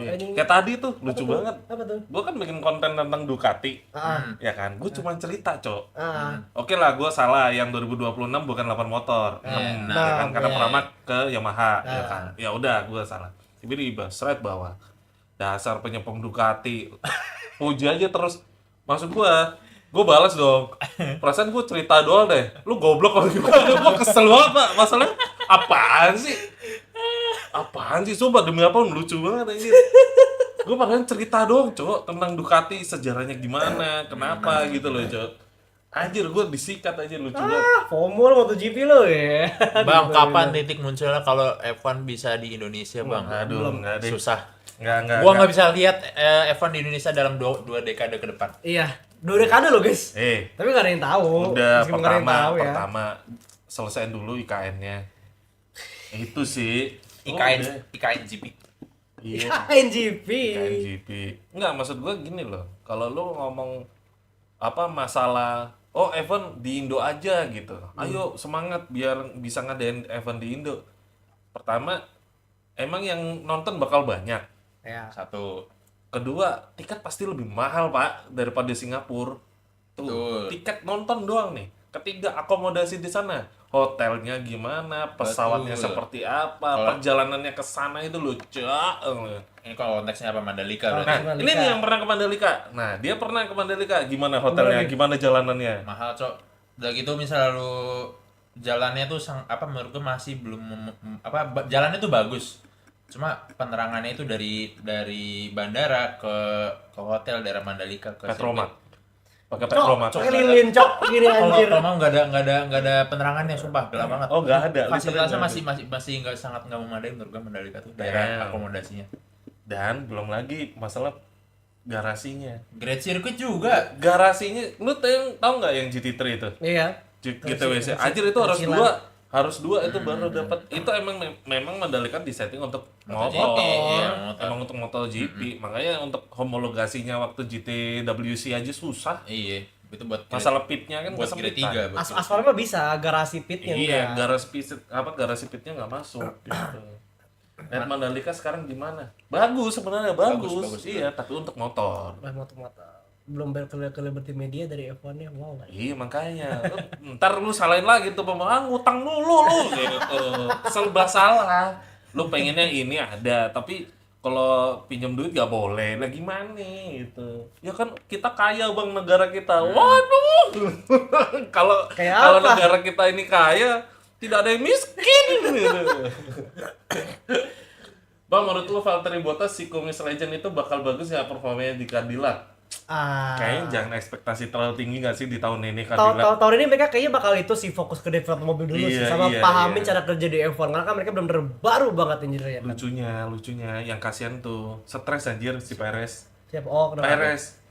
anjing. Kayak tadi tuh lucu banget. Apa tuh? Gua kan bikin konten tentang Ducati. Ya kan? Gua cuma cerita, Cok. Oke lah, gua salah yang 2026 bukan 8 motor. 6, ya kan karena Pramac ke Yamaha, ya kan. Ya udah, gua salah. Tiba-tiba straight bawah. Dasar penyepong Ducati. Puji aja terus. Maksud gua balas dong. Perasaan gua cerita doang deh. Lu goblok kalau gimana? Gua kesel banget, Pak. Masalahnya apaan sih? Sumpah demi apa lucu banget anjir. Gua padahal cerita doang, Cok, tentang Ducati sejarahnya gimana, kenapa gitu loh, Cok. Anjir, gua disikat aja lucu banget. FOMO lo MotoGP lo ya. Bang, kapan titik munculnya kalau F1 bisa di Indonesia, Bang? Aduh, enggak deh. Susah. Enggak. Gua nggak bisa lihat F1 di Indonesia dalam dua dekade ke depan. Iya, 2 dekade lo guys. Tapi gak ada yang tahu. Udah Meskipun nggak ada yang tahu ya. pertama selesaiin dulu IKN-nya. Itu sih. IKN GP. Iya. NGP. IKN-GP. Enggak, maksud gua gini loh. Kalau lu ngomong apa masalah F1 di Indo aja gitu. Ayo semangat biar bisa ngadain F1 di Indo. Pertama, emang yang nonton bakal banyak. Ya. Satu. Kedua, tiket pasti lebih mahal, Pak, daripada Singapura. Tuh, Betul. tiket nonton doang nih. Ketiga, akomodasi di sana. Hotelnya gimana, pesawatnya Betul. seperti apa, perjalanannya ke sana itu lucu. Ini kalau konteksnya apa Mandalika Nah, berarti? Mandalika. ini nih yang pernah ke Mandalika. Nah, dia pernah ke Mandalika. Gimana hotelnya, gimana jalanannya? Mahal, Cok. Udah gitu misalnya lu jalannya tuh menurut gue masih belum jalannya tuh bagus. Cuma penerangannya itu dari bandara ke hotel daerah Mandalika ke Petromak. Pakai Cok, Petromak. lilin cok gini anjir. Kalau mau nggak ada penerangannya, sumpah gelap banget. Oh, nggak ada. Fasilitasnya Literally masih nggak memadai menurut gue Mandalika tuh daerah akomodasinya. Dan belum lagi masalah garasinya. Great Circuit juga. Garasinya, lu tahu nggak yang GT3 itu? Iya. GTWC. Anjir itu harus dua itu baru dapat. Itu memang Mandalika disetting untuk motor. Iya, Emang untuk MotoGP. Makanya untuk homologasinya waktu GTWC aja susah. Iya, itu buat Masalah pitnya kan buat grade 3. Aspalnya mah bisa, garasi pitnya Iya, enggak. garasi pitnya nggak masuk gitu. Dan Mandalika sekarang gimana? Bagus sebenarnya, bagus. Iya, tapi untuk motor. Motor. Belum ke Liberty Media dari F1-nya, wow. Iya makanya, ntar lu salahin lagi tuh pemain, ngutang dulu lu gitu, serba salah. Lu pengennya ini ada, tapi kalau pinjam duit gak boleh, lah gimana gitu. Ya kan kita kaya bang negara kita, waduh. Kalau Kayak kalau apa? negara kita ini kaya, tidak ada yang miskin. Gitu. Bang, menurut lu Valtteri Bottas si Kumis Legend itu bakal bagus ya performanya di Cadillac? Kayaknya jangan ekspektasi terlalu tinggi nggak sih di tahun ini Cadillac? Tahun ini mereka kayaknya bakal itu sih fokus ke develop mobil dulu sih, sama pahamin cara kerja di F1 karena kan mereka benar-benar baru banget engineer ya. Lucunya yang kasihan tuh stres anjir si Perez. Siapa? Oh, kenapa? Perez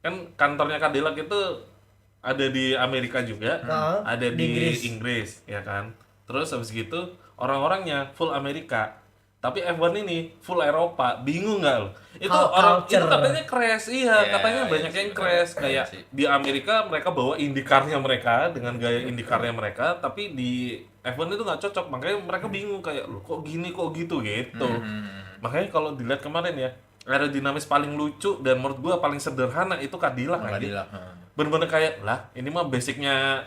kan kantornya Cadillac itu ada di Amerika juga, ada di Inggris ya kan. Terus habis gitu orang-orangnya full Amerika. Tapi F1 ini full Eropa, bingung nggak lo? Itu katanya crash, katanya banyak yang crash kayak di Amerika mereka bawa IndyCar-nya mereka dengan gaya IndyCar-nya mereka, tapi di F1 itu nggak cocok, makanya mereka bingung kayak lo kok gini kok gitu. Makanya kalau dilihat kemarin ya, aerodinamis paling lucu dan menurut gua paling sederhana itu Cadillac. Cadillac. Bener-bener kayak lah ini mah basicnya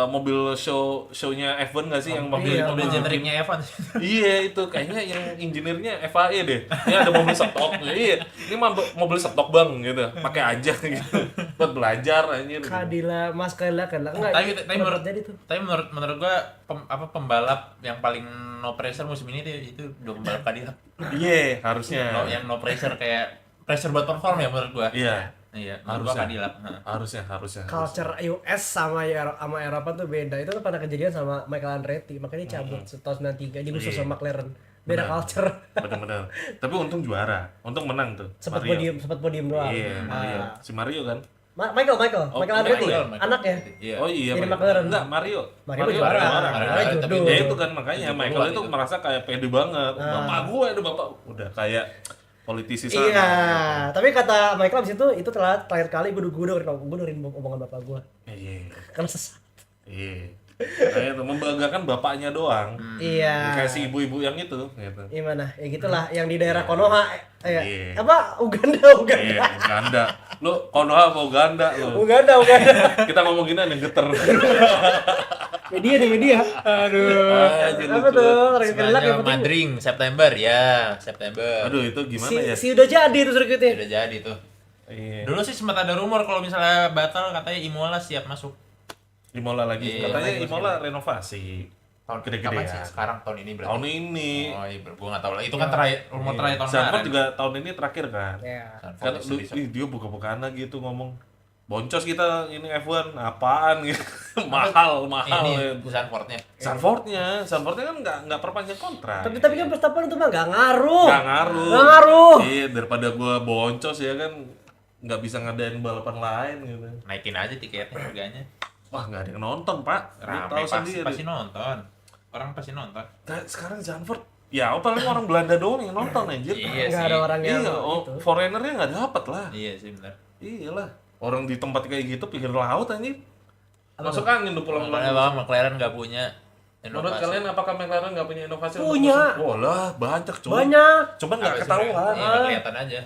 mobil show-nya F1 nggak sih yang mobil Iya. Mobil generiknya Evan. Iya itu kayaknya yang engineer-nya FAE deh. Ini ada mobil stok. Iya, ini mobil stok bang gitu. Pakai aja gitu. Buat belajar anjir. Kadila, Mas Kadila enggak. Tapi menurut jadi tuh. Tapi menurut gua pembalap yang paling no pressure musim ini itu dua pembalap Cadillac. Iya, harusnya. Yang no pressure kayak pressure buat perform ya menurut gua. Iya. Iya, menurut gua Harusnya. Cadillac. Harusnya. Culture US sama Eropa tuh beda. Itu tuh pernah kejadian sama Michael Andretti, makanya dia cabut tahun 93 digusur Iya. sama McLaren. Beda Benar. culture. Bener-bener. Tapi untung juara. Untung menang tuh. Sempat Mario. podium doang. Iya, Mario. Ah. Si Mario kan? Michael Oh, Andretti, Michael. anak ya. Iya. Oh iya, Jadi Mario. McLaren. Enggak, Mario. Mario juara. Mario Mario tapi jodoh. Ya itu kan makanya Itu Michael itu itu. merasa kayak pede banget. Bapak gue itu bapak udah kayak politisi sana. Iya, tapi kata Michael abis itu terakhir kali gue dengerin omongan bapak gue. Iya. Karena sesat. Iya. Kayak itu membanggakan bapaknya doang. Iya. Kayak si ibu-ibu yang itu gitu. Gimana? Ya gitulah yang di daerah Konoha. Iya. Apa? Uganda. Iya, Uganda. Lu Konoha apa Uganda lu? Uganda. Kita ngomongin yang geter. Media. Aduh. Apa tuh? Terakhir kali yang Sebenarnya penting. Madrid September. Aduh, itu gimana ya? Si udah jadi tuh sirkuitnya. Udah jadi tuh. Iya. Dulu sih sempat ada rumor kalau misalnya batal katanya Imola siap masuk. Imola lagi. Iya, Katanya bagus, Imola renovasi. Tahun Gede-gedean. kapan sih? Sekarang tahun ini berarti. Tahun ini. Oh iya, gua enggak tahu lah. Itu kan terakhir rumor terakhir tahun Sanford kemarin. juga tahun ini terakhir kan. Ya. Sanford Kan bisa- lu, bisa. dia buka-bukaan lagi tuh ngomong. Boncos kita ini F1 apaan gitu. mahal Ini ya. Sanfordnya. Sanfordnya kan nggak perpanjang kontrak. Tapi kan Verstappen itu mah gak ngaruh. Nggak ngaruh. Nggak ngaruh. Iya, daripada gua boncos ya kan nggak bisa ngadain balapan lain gitu. Naikin aja tiketnya harganya. Wah, nggak ada yang nonton, Pak. Lu Rame tahu pasti, sendiri. pasti nonton. Orang pasti nonton. Sekarang Zandvoort ya paling orang Belanda doang yang nonton anjir. Iya Nggak sih. ada orang yang Iya, itu. foreignernya nggak dapet lah. Iya sih benar. Iyalah, orang di tempat kayak gitu pinggir laut anjir. Masuk angin tuh Makanya pulang-pulang. bang McLaren nggak punya Menurut inovasi. kalian apakah McLaren nggak punya inovasi? untuk Punya. musim? Wah lah, banyak cuy. Banyak. Cuman nggak Apa sih, ketahuan. Bang? Iya, nggak kelihatan aja.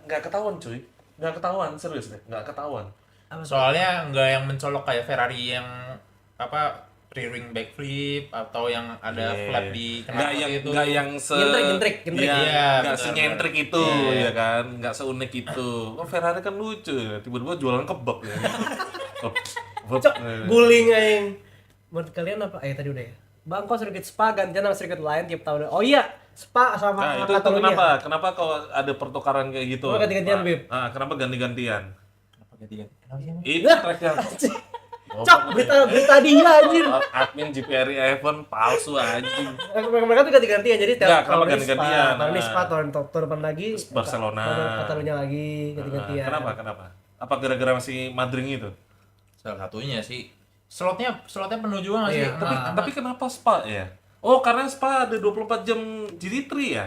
Nggak ketahuan cuy. Nggak ketahuan, serius deh, nggak ketahuan. Soalnya nggak yang mencolok kayak Ferrari yang apa rear wing backflip atau yang ada Iya. flap di nggak knalpot yang itu. nggak yang Gentrik. Iya, Iya, nggak benar, senyentrik itu Iya. ya kan, nggak seunik itu. Oh Ferrari kan lucu ya, tiba-tiba jualan kebab ya. Cok, guling aing. Menurut kalian apa? Tadi udah ya. Bangko sirkuit Spa gantian sama sirkuit lain tiap tahun. Oh iya, Spa sama Nah itu Catalunya. kenapa? Kenapa kalau ada pertukaran kayak gitu? Oh, ganti-gantian, Pak? Bib. Kenapa ganti-gantian? Kenapa ganti-ganti? Kenapa sih, Bang? Itu Lah, track yang Cok, berita dia anjir. admin GPRI F1 palsu anjing. Mereka tuh ganti-gantian jadi Nggak, kenapa tahun ini ganti-gantian? Tahun ini Nah. Spa, tahun depan lagi Barcelona. Catalunya lagi ganti-gantian. Kenapa? Apa gara-gara masih Madrid itu? Salah satunya sih. Slotnya penuh juga nggak sih? Iya. Tapi kenapa Spa ya? Oh karena Spa ada 24 jam GT3 ya?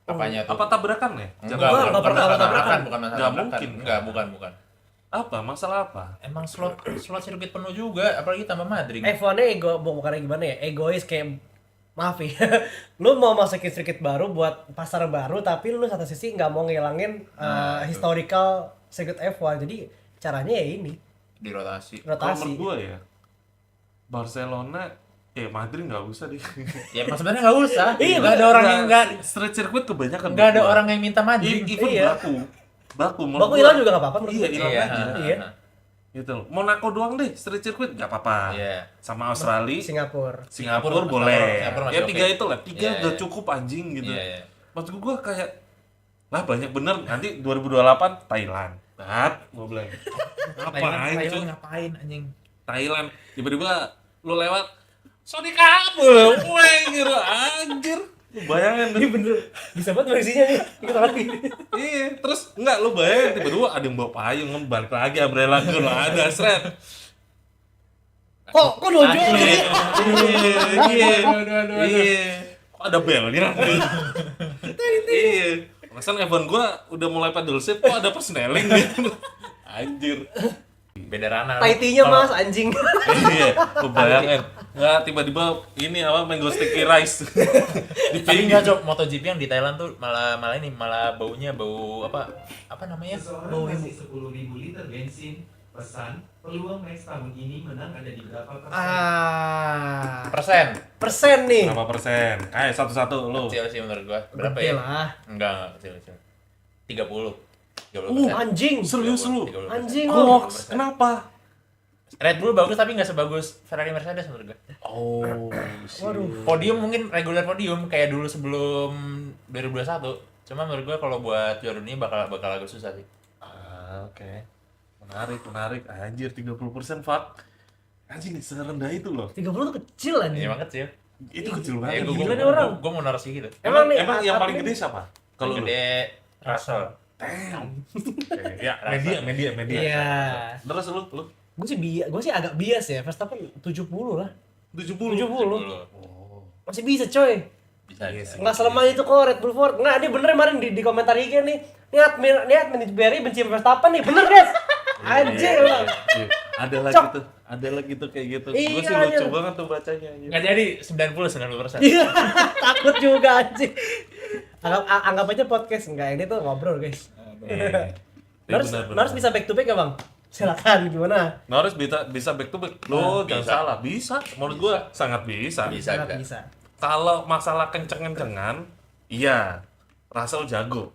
Apanya tuh? Apa tabrakan ya? Enggak, Nggak bukan pernah masalah tabrakan. bukan masalah Nggak tabrakan. mungkin. Enggak, bukan. Apa? Masalah apa? Emang slot sirkuit penuh juga, apalagi tambah Madrid. F1-nya bukan gimana ya? Egois kayak maaf ya. Lu mau masukin sirkuit baru buat pasar baru tapi lu satu sisi nggak mau ngilangin historical sirkuit F1. Jadi caranya ya ini, Dirotasi. Kalau rotasi. menurut gue ya, Barcelona, Madrid nggak usah deh. Ya emang sebenarnya nggak usah. Iya, Nggak ada orang yang nggak street circuit kebanyakan. nggak ada berdua. orang yang minta Madrid. Even Iya. Baku menurut Baku gua. hilang juga nggak apa-apa menurut Iya, gue. hilang Iya, aja. Iya. Gitu loh. Monaco doang deh street circuit nggak apa-apa. Iya. Sama Australia, Singapura. Singapura boleh. Singapura Ya masih tiga oke. itu lah, tiga Iya, udah iya. cukup anjing gitu. Iya, iya. Maksud gua kayak lah banyak bener nanti 2028 Thailand. Gua bilang. Ngapain cuy? Ngapain anjing? Thailand tiba-tiba lu lewat Sony kabel, gitu anjir. Lu bayangin Ini bener bisa banget versinya nih. Kita lagi. Iya, terus enggak lu bayangin tiba-tiba ada yang bawa payung balik lagi umbrella gue lah ada seret. Kok nonjol Iya, sih? iya, iya. Kok ada belnya? Iya. Masa Evan gua udah mulai paddle shift kok ada persneling gitu. Anjir. Beda ranah. Taitinya Kalau- Mas anjing. Iya, lu bayangin. Enggak tiba-tiba ini apa mango sticky rice. Di Tapi pinggir. enggak, Cok, MotoGP yang di Thailand tuh malah baunya bau apa namanya? Seseorang ngasih 10.000 liter bensin Pesan, peluang Max tahun ini menang ada di berapa persen? Persen. Persen nih. Berapa persen? Ayo satu-satu lu. Kecil sih menurut gua. Berapa Gede ya? lah. Enggak kecil. 30. 30%. Anjing. Serius lu? 30%. Anjing lu. Hoax. Kenapa? Red Bull bagus tapi nggak sebagus Ferrari Mercedes menurut gue. Oh, Waduh. Podium mungkin regular podium kayak dulu sebelum 2021. Cuma menurut gue kalau buat juara dunia bakal agak susah sih. Oke. Menarik. Anjir 30% fuck. Anjing serendah itu loh. 30 tuh kecil anjing. Iya banget sih. Itu kecil Ya, banget. gila nih orang. Gue mau naruh sih gitu. Emang nih, emang yang paling atletnya- gede siapa? Kalau lu? Gede Russell. Ya, media. Iya. Terus lu Gue sih agak bias ya. Verstappen 70 lah. 70. 70. Oh. Masih bisa coy. Bisa. Iya bisa. sih. Nggak selemah itu kok Red Bull Ford. Nggak, ini bener kemarin di komentar IG nih. Niat Berry benci Verstappen nih. Bener guys. Anjir lah. Iya. Ada lagi tuh kayak gitu. Gue Iya, sih lucu anjir. banget tuh bacanya. anjir. Nggak jadi 90%. Iya. Takut juga anjing. Anggap aja podcast. Enggak, ini tuh ngobrol guys. Iya, Norris benar. bisa back to back ya bang? Silakan gimana? Norris bisa back to back. Lo jangan bisa. salah, bisa. Menurut gua sangat bisa. Bisa. Sangat bisa. Kalau masalah kenceng-kencengan, iya, Russell jago.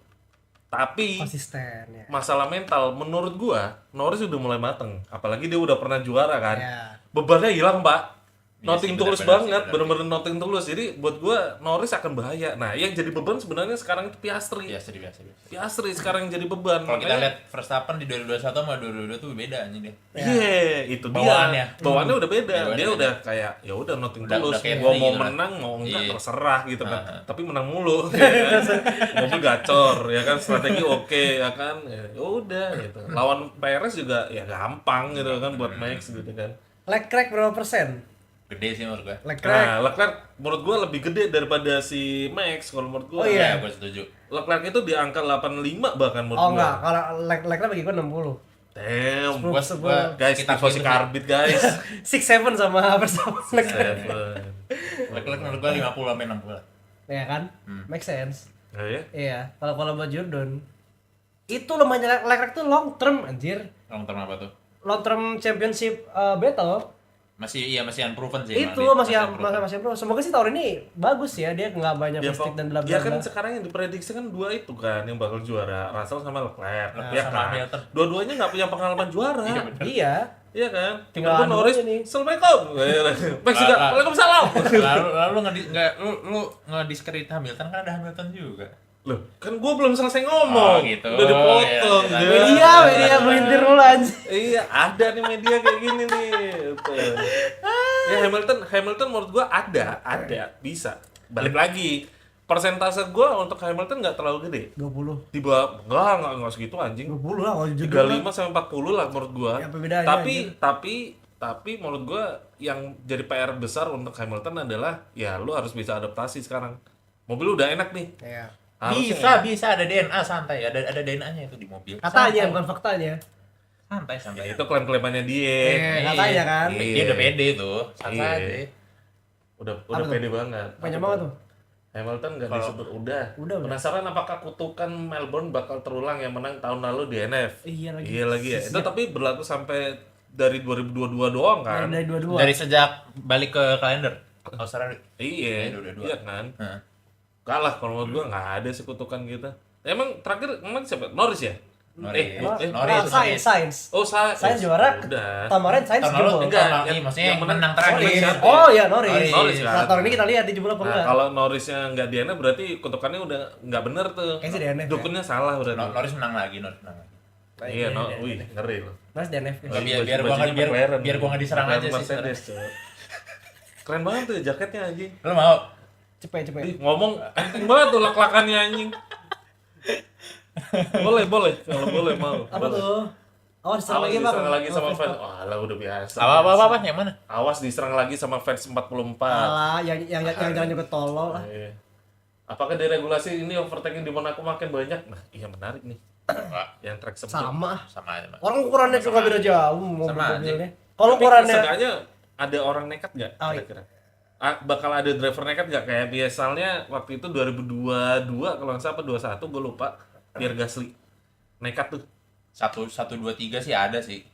Tapi Konsisten ya. masalah mental, menurut gua Norris udah mulai mateng. Apalagi dia udah pernah juara kan. Ya. Bebannya hilang, Pak. Iya Nothing sih, tulus benar-benar banget, sih, bener-bener nothing tulus. Jadi buat gua Norris akan bahaya. Nah, yang jadi beban sebenarnya sekarang itu Piastri. Biasa. Piastri sekarang yang jadi beban. Kalau kita Makanya- lihat Verstappen di 2021 sama 2022 tuh beda anjing deh. Iya, itu Bawaannya. dia. Bawaannya udah beda. Bawaannya dia beda. udah kayak ya udah nothing Udah tulus. carefree Gua mau gitu lah. menang mau enggak Iya. terserah gitu kan. Nah. Tapi menang mulu. Ya kan? Mobil gacor ya kan, strategi oke ya kan. Ya udah gitu. Lawan Perez juga ya gampang gitu kan buat Max gitu kan. Leclerc berapa persen? Gede sih menurut gue. Leclerc. Nah, Leclerc menurut gua lebih gede daripada si Max kalau menurut gua. Oh, iya. Ya, gue setuju. Leclerc itu di angka 85 bahkan menurut Oh gua. enggak, kalau Leclerc bagi gue 60. Damn. Gua Guys, sekitar tifosi gitu sih. karbit guys. 6-7 sama Verstappen. Seven. Leclerc menurut gue 50 sampai 60 lah. Ya kan? Make sense. Nah, ya. Iya, kalau buat Jordan itu lumayan Leclerc tuh long term anjir. Long term apa tuh? Long term championship battle. Masih unproven sih. Itu emang. masih unproven. masih pro. Semoga sih tahun ini bagus ya, dia nggak banyak Ya, mistake dan bla bla ya kan bla. sekarang yang diprediksi kan dua itu kan yang bakal juara, Russell sama Leclerc. Ya sama kan? Hamilton. Dua-duanya nggak punya pengalaman juara. Iya, bener. Iya. Iya kan? Tinggal Tinggal anu Norris, aja nih. Assalamualaikum. Max juga, Ah, ah. Waalaikumsalam. Lalu lu nge-discredit Hamilton kan ada Hamilton juga. Loh, kan gua belum selesai ngomong. Oh, gitu. Udah dipotong. Iya, ya. Media melintir mulu anjir. Iya, ada nih media kayak gini nih. Tuh. Ya Hamilton menurut gua ada, bisa. Balik lagi. Persentase gua untuk Hamilton nggak terlalu gede. 20. Tiba enggak segitu anjing. 20 lah kalau jujur. 35 sampai 40 lah menurut gua. Ya, perbedaannya Tapi menurut gua yang jadi PR besar untuk Hamilton adalah ya lu harus bisa adaptasi sekarang. Mobil udah enak nih. Iya. Harusnya Bisa ada DNA santai, ada DNA-nya itu di mobil. Katanya Santai. bukan faktanya. santai. Ya, itu klaim-klaimannya dia. Katanya kan. Iya. Dia udah pede tuh, santai Iya. aja. Udah Apa tuh? pede banget. Banyak Apa banget tuh? tuh. Hamilton nggak Kalau- disebut udah. Udah. Penasaran apakah kutukan Melbourne bakal terulang yang menang tahun lalu di NF? Iya lagi. Iya lagi ya. Itu Siap. tapi berlaku sampai dari 2022 doang kan? Dari 22. Dari sejak balik ke kalender Australia. Iya, Iya, 22. iya kan. Heeh. Kalah kalau menurut gua nggak ada sih kutukan kita. Emang terakhir siapa? Norris ya? Norris. Norris. Sainz. Oh, Sainz juara. Udah. Kemarin Sainz Tahun lalu jebol. enggak. tahun lalu, yang- maksudnya yang menang menang terakhir. Norris siapa? Oh ya Norris. Norris kan. Nah, tahun ini kita lihat di jebol apa Nah, enggak. kalau Norrisnya nggak di NF berarti kutukannya udah nggak bener tuh. Kayaknya sih di NF ya. Dukunnya salah berarti. Norris menang lagi. Iya, no. Wih, ngeri loh. Norris DNF. Nggak, biar gua nggak diserang aja sih Mercedes, coy. Keren banget tuh jaketnya anjing. Lu mau? Cepet. Ih, ngomong penting banget tuh lak-lakannya anjing. boleh kalau boleh mau. Apa Boleh. tuh? Oh, diserang Awas lagi diserang Bang. lagi sama Oh, fans. Wah, lah udah biasa. Apa? Yang mana? Awas diserang lagi sama fans 44. Alah, yang jalan juga tolol lah. Iya. Apakah deregulasi ini overtaking di Monaco makin banyak? Nah, iya menarik nih. Yang track sempit. Sama. Sama aja, Pak. Orang ukurannya juga beda jauh Sama mobilnya. Kalau Tapi ukurannya seenggaknya ada orang nekat nggak Oh, iya. kira-kira? Bakal ada driver nekat nggak kayak biasanya waktu itu 2022 kalau nggak salah apa 21 gue lupa Pierre Gasly nekat tuh. 1, 2, 3 sih ada sih.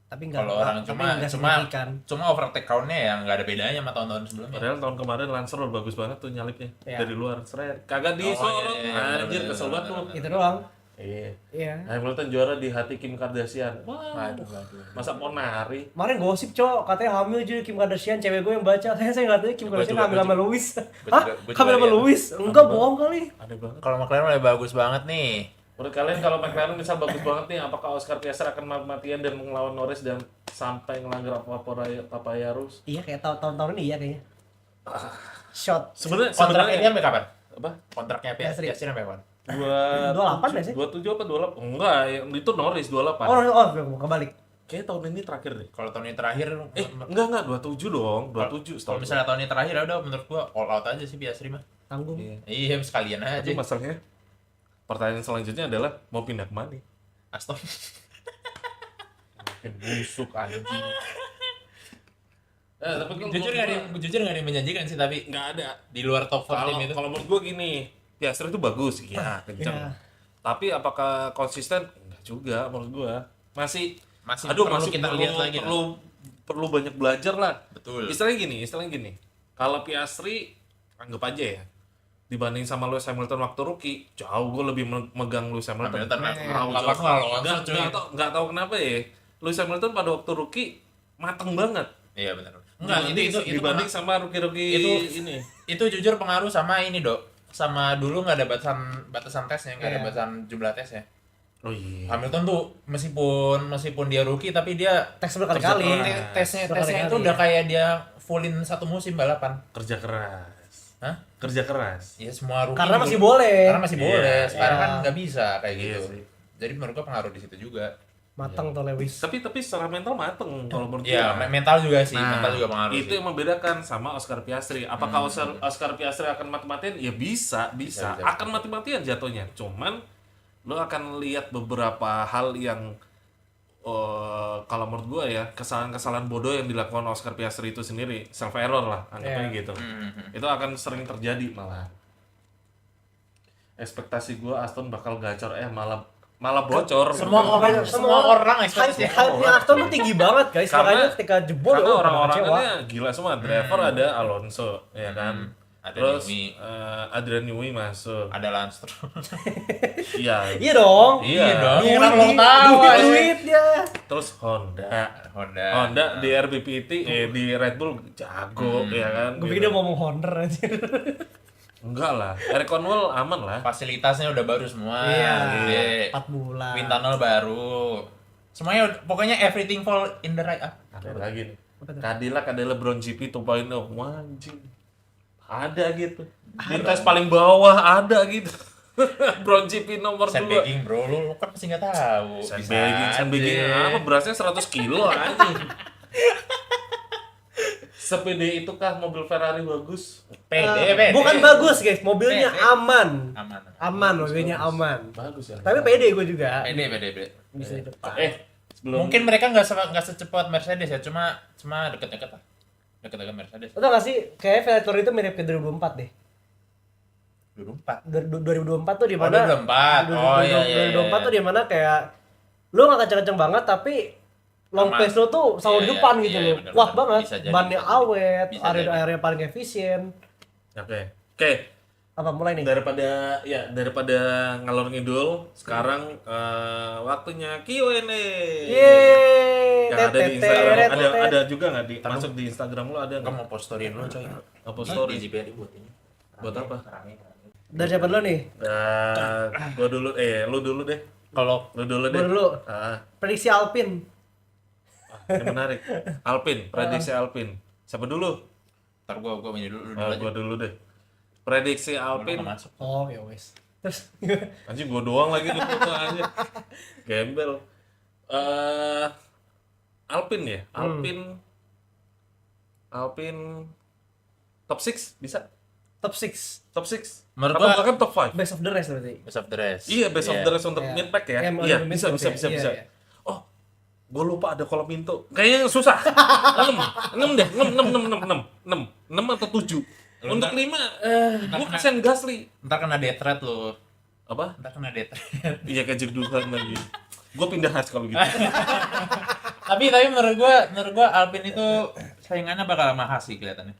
Tapi enggak. Kalau orang cuma signifikan. overtake count-nya ya nggak ada bedanya sama tahun-tahun sebelumnya. Padahal tahun kemarin Lancer bagus banget tuh nyalipnya Iya. dari luar. Seret. Kagak disorot. iya, Anjir bener, kesel banget bener, tuh. Itu doang. Iya. Iya. Hamilton juara di hati Kim Kardashian. Wah, Waduh. masa mau nari? Kemarin gosip cok, katanya hamil juga Kim Kardashian, cewek gue yang baca. Saya nggak tahu Kim Kardashian hamil sama Louis. Hah? gua juga Hamil sama lihat. Louis? Enggak, bohong kali. Aneh banget. Kalau McLaren mulai bagus banget nih. Menurut kalian kalau McLaren misal bagus banget nih, apakah Oscar Piastri akan mati-matian dan melawan Norris dan sampai ngelanggar Papayarus? Iya, kayak tahun-tahun ini iya kayaknya. Shot. Sebenarnya Kontraknya dia sampai kapan? apa? Kontraknya Piastri. Piastri sampai kapan? 28 nggak sih? 27 apa 28? Enggak, yang itu Norris 28. Kebalik. Kayaknya tahun ini terakhir deh. Kalau tahun ini terakhir, Enggak 27 dong. 27 kalau setahu misalnya tahun ini terakhir ya udah menurut gua all out aja sih Piastri mah. Tanggung. Iya. Iya, sekalian aja. Itu masalahnya. Pertanyaan selanjutnya adalah mau pindah kemana? Aston. Busuk anjing. Tapi jujur nggak ada yang menjanjikan sih, tapi nggak ada. di luar top 4 Kalau tim itu. kalau menurut gue gini, Piastri itu bagus, iya kenceng. Iya. Tapi apakah konsisten? Enggak juga menurut gue. Masih Perlu kita lihat lagi lah. perlu banyak belajar lah. Betul. Istilahnya gini. Kalau Piastri anggap aja ya, dibanding sama Lewis Hamilton waktu rookie, jauh gue lebih megang Lewis Hamilton. Nggak tahu kenapa ya. Lewis Hamilton pada waktu rookie mateng banget. Iya benar. Enggak, itu dibanding sama rookie ini. itu jujur pengaruh sama ini, Dok. Sama dulu nggak ada batasan tesnya, nggak ada Iya. batasan jumlah tesnya. Oh iya. Hamilton tuh meskipun dia rookie tapi dia Tes berkali-kali. tesnya Berkali-kali. itu udah kayak dia fullin satu musim balapan. Kerja keras. Hah? Kerja keras. Ya semua rookie Karena dulu- masih boleh. Karena masih boleh. Iya. Sekarang Iya. kan nggak bisa kayak Iya gitu. sih. Jadi menurut gua pengaruh di situ juga. Matang tuh Lewis. Tapi secara mental mateng kalau menurut Iya, gua. mental juga sih, Nah, mental juga pengaruh itu sih. yang membedakan sama Oscar Piastri. Apakah Oscar Piastri akan mati-matian? Ya bisa. Bisa. Akan mati-matian jatuhnya. Cuman lo akan lihat beberapa hal yang kalau menurut gua ya, kesalahan-kesalahan bodoh yang dilakukan Oscar Piastri itu sendiri, self error lah, anggapnya gitu. Itu akan sering terjadi malah. Ekspektasi gua Aston bakal gacor, malah bocor. Semua orang ekspektasi. Hype-nya Aston tuh tinggi banget guys. Makanya ketika jebol karena pada orang-orangnya gila semua. Driver ada Alonso, ya kan. Ada Terus Newey. Adrian Newey masuk. Ada Lance Stroll. Iya. Iya dong. Iya. Iya, lo tahu. Duit dia. Terus Honda Honda. di RBPT di Red Bull jago ya kan. Gue gitu. pikir dia mau Honda aja. Enggak lah. Eric Conwell aman lah. Fasilitasnya udah baru semua. Iya. Gede. 4 bulan. Wind tunnel baru. Semuanya pokoknya everything fall in the right up. Ada lagi nih. Cadillac ada LeBron GP 2.0. Wah, anjing. Ada gitu. Di tes paling bawah ada gitu. Brown GP nomor 2. Sandbagging bro, lu kan pasti nggak tahu. Sandbagging apa? Berasnya 100 kilo anjing. Sepede itu kah mobil Ferrari bagus? Pede. Bukan bagus guys, mobilnya Pede. aman. Aman. Mobilnya aman. Bagus ya. Tapi pede gue juga. Pede. Bisa di depan. Sebelum Mungkin mereka nggak secepat Mercedes ya, cuma deket-deket lah. Deket-deket Mercedes. Lo tau gak sih, kayak Vettel itu mirip ke 2024 deh. 2004. 2024 tuh di mana? 2024. Oh iya. 2024 tuh di mana kayak lu gak kenceng-kenceng banget tapi long Aman. pace lu tuh selalu di Iya, depan iya, gitu iya, loh. bener, Kuat bener. banget, Bisa jadi, bannya bisa jadi. awet, Bisa area paling efisien. Oke. Apa mulai nih? Daripada ngalor ngidul, sekarang waktunya Q&A. Yeay. Yang ada di Instagram Tetet. ada juga nggak masuk di Instagram lo ada Enggak nggak? mau post story dulu coy. Apa story? Di GPR buat ini. Buat apa? Dari siapa dulu nih? Gua dulu, lu dulu deh. Kalau Lu dulu deh. Gua dulu. Prediksi Alpine. Ini menarik. Alpin, prediksi Alpin. Siapa dulu? ntar gua ini dulu Gua dulu deh. Prediksi Alpin. Nggak masuk. Oh, ya wes. Terus Anjing gua doang lagi nih foto aja. Gembel. Alpin ya? Alpin top 6 bisa? top 6 Top 6? Menurut Atau gua- bahkan top 5? best of the rest berarti. Best of the rest. Iya, best of the rest untuk Iya. mid pack ya. Iya, Iya, untuk bisa. mid pack ya. Iya, iya. Oh, gue lupa ada kolom pintu. Kayaknya susah. 6 deh, 6 atau 7. Untuk 5, gue kasihan Gasly. Ntar kena death threat lu. Apa? Ntar kena death threat. Iya, kayak jegduhan lagi. Gue pindah Haas kalau gitu. Tapi menurut gua Alpine itu saingannya bakal mahal sih kelihatannya.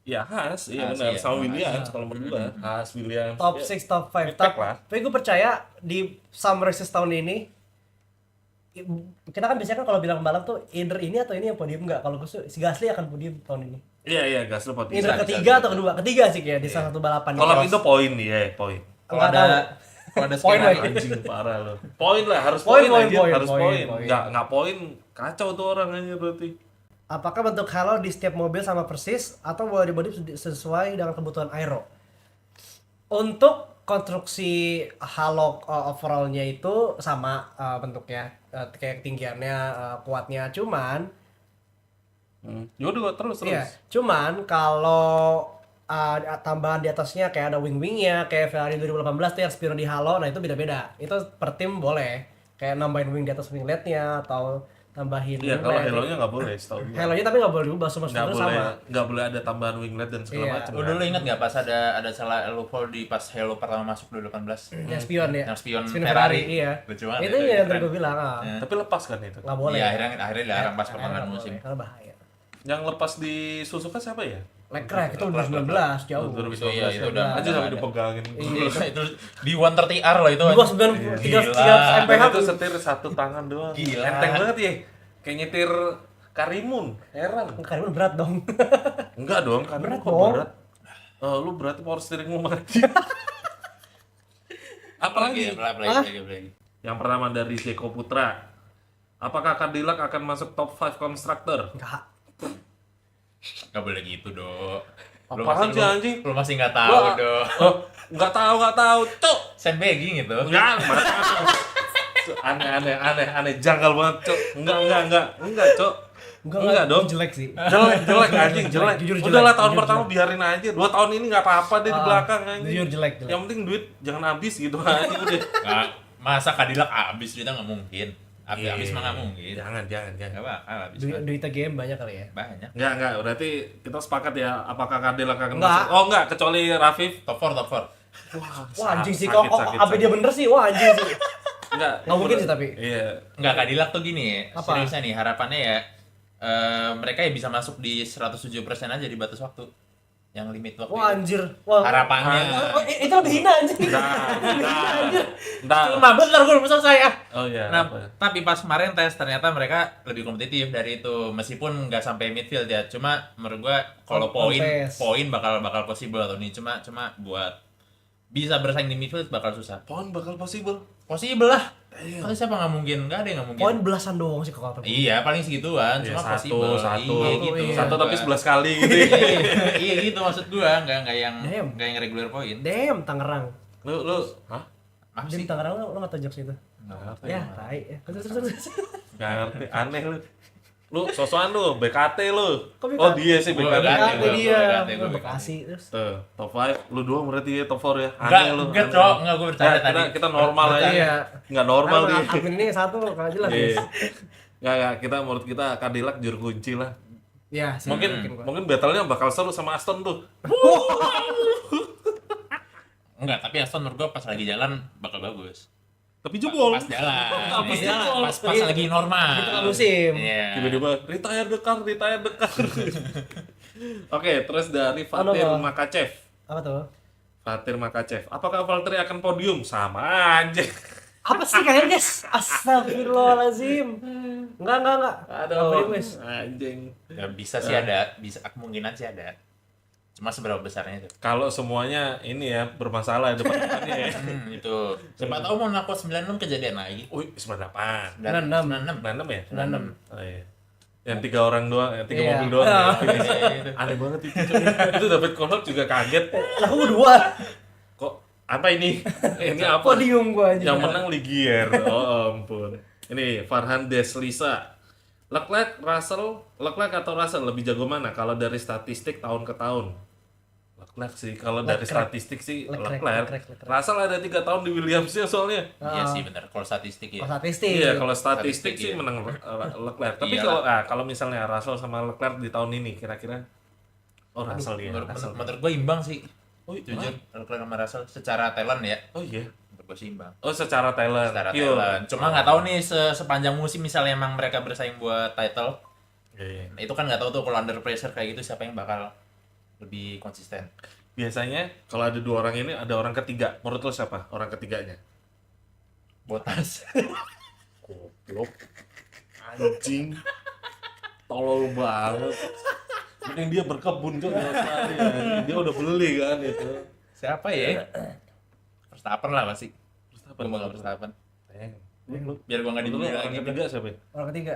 Ya Haas, iya Haas, benar. iya. Sama Haas, Williams iya. kalau menurut gua. Haas, Williams. Top Ya, 6, top 5. respect lah. Tapi gue percaya di summer races tahun ini kita kan biasanya kan kalau bilang balap tuh either ini atau ini yang podium enggak. Kalau gue si Gasly akan podium tahun ini. Iya, Gasly podium. Either ketiga atau kedua. Ketiga sih kayak di salah satu balapan. Kalau Cross. itu poin ya, poin. Kalau Nggak tahu. ada Poin skenario lagi. Anjing parah lo. Poin lah, harus Poin, poin, poin, anjir, poin, harus poin, poin. poin. Nggak poin, kacau tuh orang anjir berarti. Apakah bentuk halo di setiap mobil sama persis atau body sesuai dengan kebutuhan aero? Untuk konstruksi halo overallnya itu sama bentuknya, kayak ketinggiannya, kuatnya, cuman Yaudah terus. iya, cuman kalau tambahan di atasnya kayak ada wing-wingnya, kayak Ferrari 2018 tuh yang Spiro di halo, nah itu beda-beda. Itu per tim boleh, kayak nambahin wing di atas wingletnya atau tambahin Iya, kalau winglet. Halo-nya nggak boleh, setahu gua. Halo-nya tapi nggak boleh diubah, semua Nggak struktur boleh, sama. nggak boleh ada tambahan winglet dan segala Iya. macam. Lu dulu ingat nggak pas ada salah loophole di pas Halo pertama masuk 2018? Yang spion ya. Yang spion Ferrari, iya. Lucu banget Itu itu, yang keren. tadi gue bilang, Tapi lepas kan itu. nggak boleh. Iya, akhirnya dilarang pas pertengahan Nggak musim. boleh, karena bahaya. Yang lepas di Suzuka siapa ya? Leclerc itu 2019 jauh. Itu iya, itu udah aja sampai ada. dipegangin. itu di 130R loh itu. Dua 93 Gila. mph Dan itu tuh. setir satu tangan doang. Gila. Enteng banget ya. Kayak nyetir Karimun. Heran. Karimun berat dong. Enggak dong, Karimun Berat kok dong. berat. Lu berarti power steeringmu mati. Apalagi? Apalagi. Yang pertama dari Jeko Putra. Apakah Cadillac akan masuk top 5 konstruktor? Enggak. Gak boleh gitu, Dok. Apaan sih, anjing? Lu masih nggak tahu, Wah. Dok. Oh, nggak tahu, cok. Sandbagging itu. Enggak, aneh, janggal banget, cok. Enggak, cok. Enggak dong. Jelek sih. Jelek anjing, jelek. Jujur jelek, Udahlah tahun jujur pertama jelek. biarin aja. 2 tahun ini nggak apa-apa deh di belakang anjing. Jujur jelek. Yang penting duit jangan habis gitu aja udah. Nggak, masa Cadillac abis duitnya nggak mungkin. Abis mah nggak mungkin. Jangan. Nggak bakal abis. Duitnya game banyak kali ya. Banyak. Enggak, berarti kita sepakat ya apakah Cadillac akan Enggak. masuk? Oh enggak, kecuali Rafif. Top 4. Wah anjing sih, sakit, kok sakit, apa dia sakit. bener sih? Wah anjing sih. Enggak. Nggak mungkin sih tapi. Iya. Nggak, Cadillac tuh gini ya. Apa? Seriusnya nih, harapannya ya mereka ya bisa masuk di 107% aja di batas waktu. Yang limit waktu. Wah itu. anjir. Wah. Harapannya. Itu lebih hina anjing. Enggak. 15 ntar gue belum selesai ah. Oh iya. Nah, apa? tapi pas kemarin tes ternyata mereka lebih kompetitif dari itu, meskipun nggak sampai midfield ya. Cuma menurut gua kalau On poin pace. bakal possible atau ini cuma buat bisa bersaing di midfield bakal susah. Poin bakal possible. Possible lah. Tapi siapa nggak mungkin? Nggak ada yang nggak mungkin. Poin belasan doang sih kalau Iya, paling segituan, Ya, cuma satu, possible. satu, Iya, gitu. satu maksud tapi gua. 11 kali gitu. Ya. Iya gitu maksud gua, nggak yang Damn. regular poin. Damn, Tangerang. Lu, hah? Apa Di sih? Tangerang lo nggak tahu jokes itu? Nggak ngerti. Ya, tai. Terus. Nggak ngerti, aneh lu. Lu sosokan lu, BKT lu. Kok BKT? Oh dia sih Gua BKT. BKT. Bekasi dia. gua Bekasi terus. Tuh, top 5, lu doang berarti ya top 4 ya. Enggak, Aneh lu. enggak, aneh. Cok. Enggak, gua bercanda Ya, tadi. kita normal aja. Iya. Nggak normal Nah, dia. admin ini satu kalau jelas. Iya. guys. Nggak, kita menurut kita Cadillac juru kunci lah. Ya, sih, Mungkin gua. mungkin battle-nya bakal seru sama Aston tuh. Enggak, tapi Aston menurut gua pas lagi jalan bakal bagus. Tapi jebol. Pas jalan. Pas Iya, jebol. pas lagi normal. Itu kan musim. Iya. Tiba-tiba retire the car. Oke, terus dari Fatir Halo. Makachev. Apa tuh? Fatir Makachev. Apakah Valtteri akan podium? Sama aja. Apa sih kalian guys? Astagfirullahaladzim. Enggak. Aduh, Guys. anjing. Ya, bisa sih ada, bisa kemungkinan sih ada. Cuma seberapa besarnya itu. Kalau semuanya ini ya bermasalah depan-depannya ya. Itu. Siapa tahu mau nakut 96 kejadian lagi. Wih, 98. 96. 96 ya? 96. Oh iya. Yang 3 orang doang, yang 3 Iya. mobil doang. Ah. Ya. Aneh banget itu. Cuy. Itu David Coulthard juga kaget. Lah aku dua. Kok apa ini? Ini apa? Podium gua aja. Yang menang Ligier. Oh ampun. Ini Farhan Deslisa. Leclerc atau Russell lebih jago mana kalau dari statistik tahun ke tahun? Leclerc sih. Kalau dari Leclerc. statistik sih Leclerc. Leclerc. Russell ada 3 tahun di Williams-nya soalnya. Iya sih benar. Kalau statistik ya. Kalau statistik. Iya, kalau statistik Statistik, sih iya. menang Leclerc. Tapi Iyalah. kalau misalnya Russell sama Leclerc di tahun ini kira-kira Russell dia. Russell. Menurut gua imbang sih. Oh, Jujur, Leclerc sama Russell secara talent ya. Oh iya. menurut gue seimbang. Oh, secara talent. Secara Pure. talent. Cuma nggak tahu nih sepanjang musim misalnya emang mereka bersaing buat title. Iya. Nah, itu kan nggak tahu tuh kalau under pressure kayak gitu siapa yang bakal lebih konsisten. Biasanya kalau ada 2 orang ini ada orang ketiga. Menurut lo siapa orang ketiganya? Botas. Goblok. Anjing. Tolol banget. Mending dia berkebun tuh di Australia. Dia udah beli kan itu. Siapa ya? Verstappen lah pasti. Verstappen. Gue bakal Verstappen. Lu Biar gua nggak dibully orang lagi. ketiga siapa ya? Orang ketiga.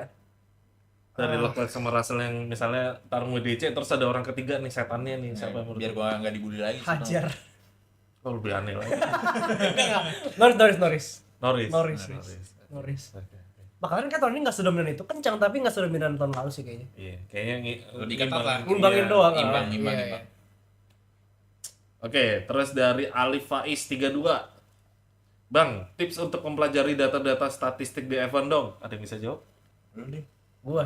Dari Leclerc sama Russell yang misalnya tarung WDC terus ada orang ketiga nih setannya nih siapa yang menurut Biar lu? gua nggak dibully lagi. Hajar. Oh, lebih aneh lagi. Norris. Norris. Norris. Oke. Makanya kan tahun ini nggak sedominan itu, kencang tapi nggak sedominan tahun lalu sih kayaknya. Iya, kayaknya Lebih ketat lah. Ngimbangin iya. doang. Imbang. Iya. Oke, terus dari Ali Faiz 32. Bang, tips untuk mempelajari data-data statistik di F1 dong. Ada yang bisa jawab? Gua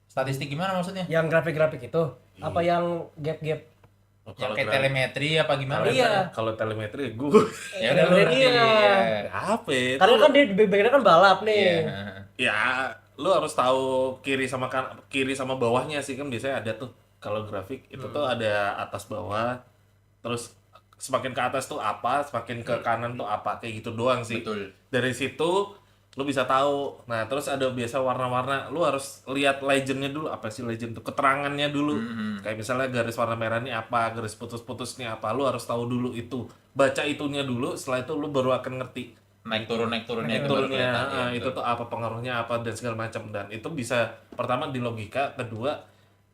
Statistik gimana maksudnya? yang grafik-grafik itu apa yang gap-gap? Oh, Yang kayak gra- telemetri apa gimana? Iya. Kalau telemetri gue Ya udah lu Iya. ngerti. apa ya? Karena kan dia background kan balap nih. Iya. Ya, lu harus tahu kiri sama bawahnya sih kan biasanya ada tuh. Kalau grafik itu tuh ada atas bawah. Terus semakin ke atas tuh apa, semakin ke kanan tuh apa, kayak gitu doang sih. Betul. Dari situ lu bisa tahu. Nah, terus ada biasa warna-warna, lu harus lihat legendnya dulu. Apa sih legend tuh? Keterangannya dulu. Kayak misalnya garis warna merah ini apa, garis putus-putus ini apa, lu harus tahu dulu itu. Baca itunya dulu, setelah itu lu baru akan ngerti. Naik turunnya itu baru Turunnya, kelihatan, ya, itu betul. tuh apa pengaruhnya apa dan segala macam, dan itu bisa pertama di logika, kedua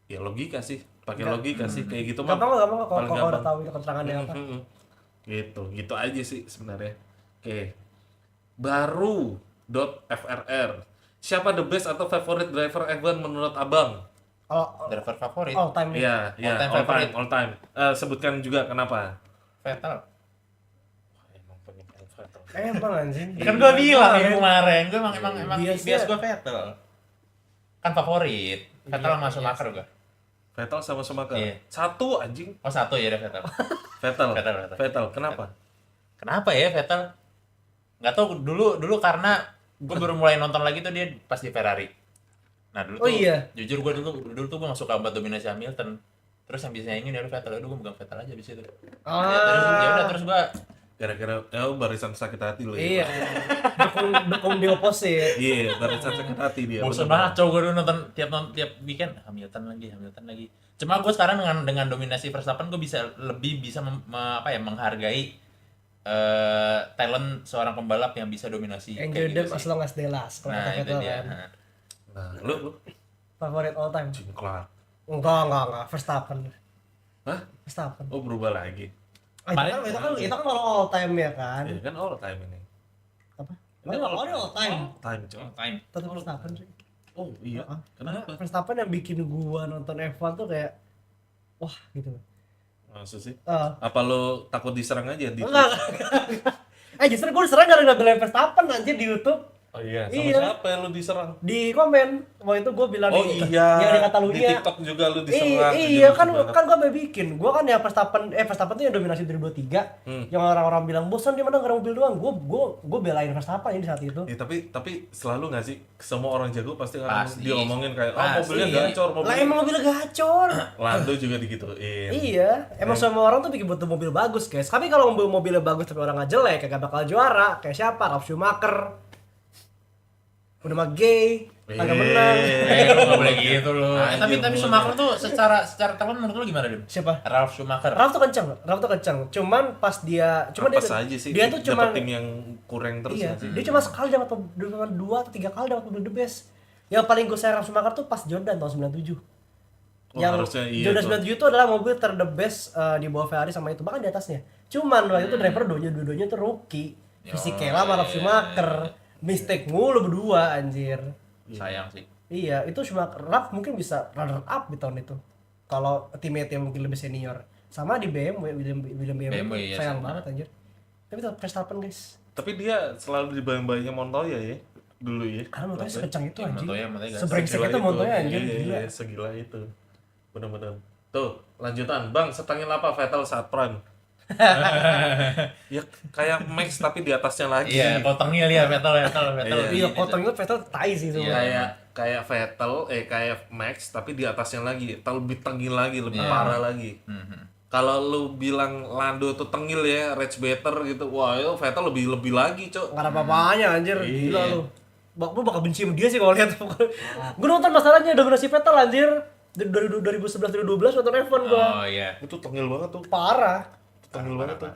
ya logika sih, pakai logika sih kayak gitu mah. Gampang kalau paling kalau udah gampang. tahu itu keterangannya apa. Gitu aja sih sebenarnya. Oke. Baru .frr. Siapa the best atau favorite driver F1 menurut Abang? Kalau Driver favorit all time nih. Iya, All-time all time, favorite. all time. Sebutkan juga kenapa. Vettel. Emang pengen Vettel. Emang anjing. Kan gua bilang Iya. kemarin, gua emang Biasnya- bias gua Vettel. Kan favorit. Vettel sama Schumacher gua. Vettel sama Schumacher. Iya. Satu anjing. Oh, satu ya ada Vettel. Vettel. Vettel. Vettel. Kenapa? Kenapa ya Vettel? Nggak tahu dulu karena gue baru mulai nonton lagi tuh dia pas di Ferrari. Nah dulu Oh tuh, iya. jujur gue dulu tuh gue nggak suka banget dominasi Hamilton. Terus yang bisa nyanyiin dari Vettel, aduh gue megang Vettel aja di situ. Terus gue Gara-gara barisan sakit hati lo Iya. ya. Dukung di opposite. Iya, barisan sakit hati dia. bosan bener. banget cowok gue dulu nonton tiap weekend Hamilton lagi. Cuma gue sekarang dengan dominasi Verstappen gue lebih bisa menghargai talent seorang pembalap yang bisa dominasi Enjoy kayak them gitu as sih. long as they last. Kalau Nah kata itu Vettel dia. kan. Nah, lu Favorit all time. Jim Clark. Enggak. Verstappen. Hah? Verstappen. Oh, berubah lagi. Itu kan kalau all time ya kan. Iya kan all time ini. Apa? All time. Time, coy. Time. Tetap Verstappen sih. Oh, iya. Karena Kenapa? Verstappen yang bikin gua nonton F1 tuh kayak wah gitu. Maksud sih? Eh, Apa lo takut diserang aja di enggak. Justru gue diserang gara-gara belain Verstappen anjir di YouTube. Oh iya, sama Iya. siapa yang lu diserang? Di komen waktu itu gue bilang Oh di, iya. yang di Di Catalunya. TikTok juga lu diserang. Iya Jadi kan lucu banget. kan gue bikin. Gue kan ya Verstappen tuh yang dominasi 2023. Yang orang-orang bilang bosan dia mana nggak mobil doang. Gue belain Verstappen ya di saat itu. Tapi selalu nggak sih semua orang jago pasti akan Pasti. diomongin kayak Pasti. mobilnya gacor, Lah mobilnya. emang mobilnya gacor. Lando juga digituin. Iya, emang semua orang tuh bikin butuh mobil bagus guys. Tapi kalau mobilnya bagus tapi orang nggak jelek, kagak bakal juara. Kayak siapa? Ralf Schumacher. Udah mah gay, kagak menang. Nggak boleh gitu loh. Anjir, Tapi mulutnya. Schumacher tuh secara talent menurut lu gimana, Dim? Siapa? Ralf Schumacher. Ralf tuh kenceng. Cuman pas dia, Apa saja sih? dia tuh cuma dapet tim yang kurang terus iya, nggak sih? dia cuma sekali dapat 2 atau 3 kali dapat mobil the best. Yang paling gue sayang Ralf Schumacher tuh pas Jordan tahun 97. Oh, Yang harusnya iya Jordan tuh. 97 itu adalah mobil the best di bawah Ferrari sama itu, bahkan di atasnya. Cuman waktu itu driver dua-duanya tuh rookie. Fisichella sama Ralf Schumacher. Mistake mulu berdua anjir. Sayang sih. Iya, itu Schumacher Ralf mungkin bisa runner up di tahun itu. Kalau teammate yang mungkin lebih senior. Sama di BMW, William BMW, iya, sayang sama. banget anjir. Tapi tetap Verstappen guys. Tapi dia selalu dibayang-bayangnya Montoya ya dulu ya. Karena Montoya sekecang itu Iya, anjing. Montoya gak Sebrengsek itu Montoya anjir, Iya, gila. segila itu. Bener-bener. Tuh, lanjutan. Bang, setangin apa Vettel saat prime? Ya kayak Max tapi di atasnya lagi. Iya, kalau tengil ya Vettel. Iya, Cotton itu Vettel tai sih sebenarnya. Kayak Vettel, kayak Max tapi di atasnya lagi, lebih tengil lagi, lebih parah lagi. Kalau lu bilang Lando tuh tengil ya, Rage better gitu, wah itu Vettel lebih lagi, Cok. Nggak ada apa-apanya anjir, gila lu. Lu bakal benci sama dia sih kalau lihat. Gue nonton masalahnya dominasi Vettel anjir. Dari 2011 nonton F1 gua. Oh iya. Itu tengil banget tuh. Parah. Tengil banget tuh.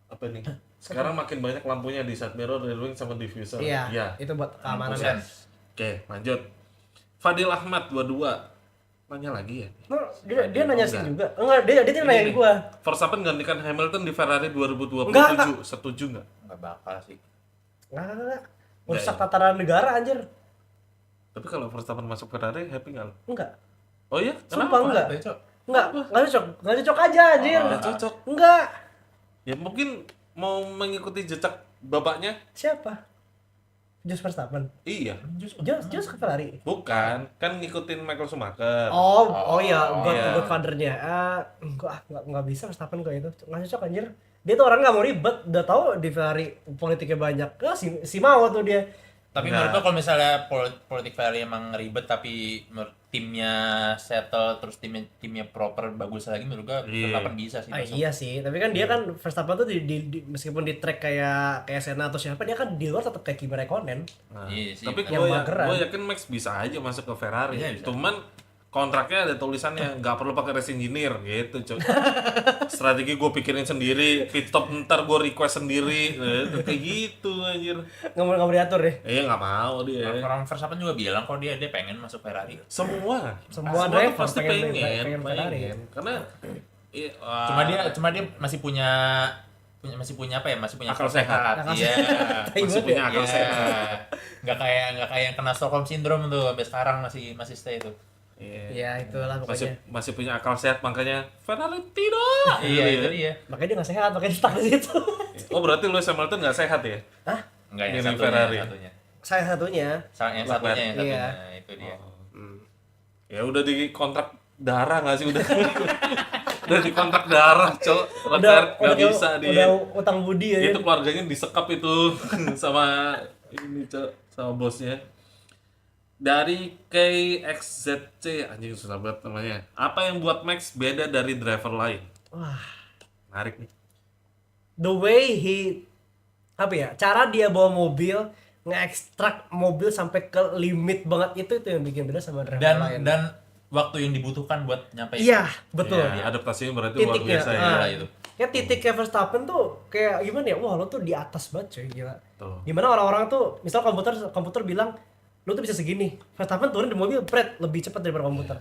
Apa nih? Sekarang makin banyak lampunya di side mirror, rear wing sama diffuser. Iya. Ya. Itu buat keamanan. Buset. Oke, lanjut. Fadil Ahmad 22. Nanya lagi ya? Dia nanya sih juga. Enggak, dia nanyain gua. Verstappen gantikan Hamilton di Ferrari 2027. Enggak. Setuju nggak? Nggak bakal sih. Enggak. Rusak tataran negara anjir. Tapi kalau Verstappen masuk Ferrari, happy nggak lo? Enggak. Oh iya? Sumpah enggak. Cok? Enggak cocok aja anjir. Nggak cocok. Enggak. Ya mungkin mau mengikuti jejak bapaknya. Siapa? Jos Verstappen. Iya. Jos ke Ferrari. Bukan, kan ngikutin Michael Schumacher. Oh iya, iya. Godfather-nya. Enggak bisa Verstappen kok itu. Enggak cocok anjir. Dia tuh orang enggak mau ribet, udah tahu di Ferrari politiknya banyak. Si mau tuh dia. Tapi Nggak. menurut gua kalau misalnya politik Ferrari emang ribet tapi timnya settle terus timnya proper bagus lagi menurut gua Iya. Verstappen bisa sih masuk. Iya sih, tapi kan dia kan Verstappen tuh meskipun di track kayak Senna atau siapa, dia kan di luar tetap kayak Kimi Räikkönen. Nah, Iya sih, tapi benar. Yang mageran. gue yakin Max bisa aja masuk ke Ferrari. Iya, bisa. Cuman kontraknya ada tulisannya nggak perlu pakai race engineer gitu, Cok. Strategi gue pikirin sendiri, pit stop ntar gue request sendiri, kayak gitu anjir. Nggak mau diatur deh. Nggak mau dia. Orang Verstappen juga bilang kalau dia pengen masuk Ferrari. Semua Semua tuh driver pasti pengen pengen, Ferrari. karena Cuma dia masih punya apa ya? Masih punya Akal sehat. Akal Iya. masih punya akal Iya. sehat. Nggak kayak yang kena Stockholm syndrome tuh sampai sekarang masih stay tuh. Iya, itulah pokoknya. Masih punya akal sehat, makanya Ferrari tidak. Iya, itu dia. Makanya dia nggak sehat, makanya dia stuck di situ. Oh berarti Lewis Hamilton nggak sehat ya? Enggak yang Ini satunya, Ferrari. yang satunya. Saya satunya. Yang satunya Iya. itu dia. Ya udah di kontrak darah nggak sih udah? Udah di kontrak darah, Cok. Leclerc nggak bisa dia. Udah utang budi ya. Itu keluarganya disekap itu sama ini, Cok, sama bosnya. Dari KXZC, anjing susah banget namanya. Apa yang buat Max beda dari driver lain? Wah, Menarik nih. the way apa ya? Cara dia bawa mobil, nge-extract mobil sampai ke limit banget itu yang bikin beda sama driver lain. Dan waktu yang dibutuhkan buat nyampe Iya, betul. Ya, adaptasinya berarti luar Titiknya, biasa ya. Gila itu. Ya titiknya Verstappen tuh kayak gimana ya? Wah, lo tuh di atas banget cuy, gila. Tuh. Gimana orang-orang tuh, misal komputer bilang lo tuh bisa segini. Verstappen turun di mobil lebih cepat daripada komputer.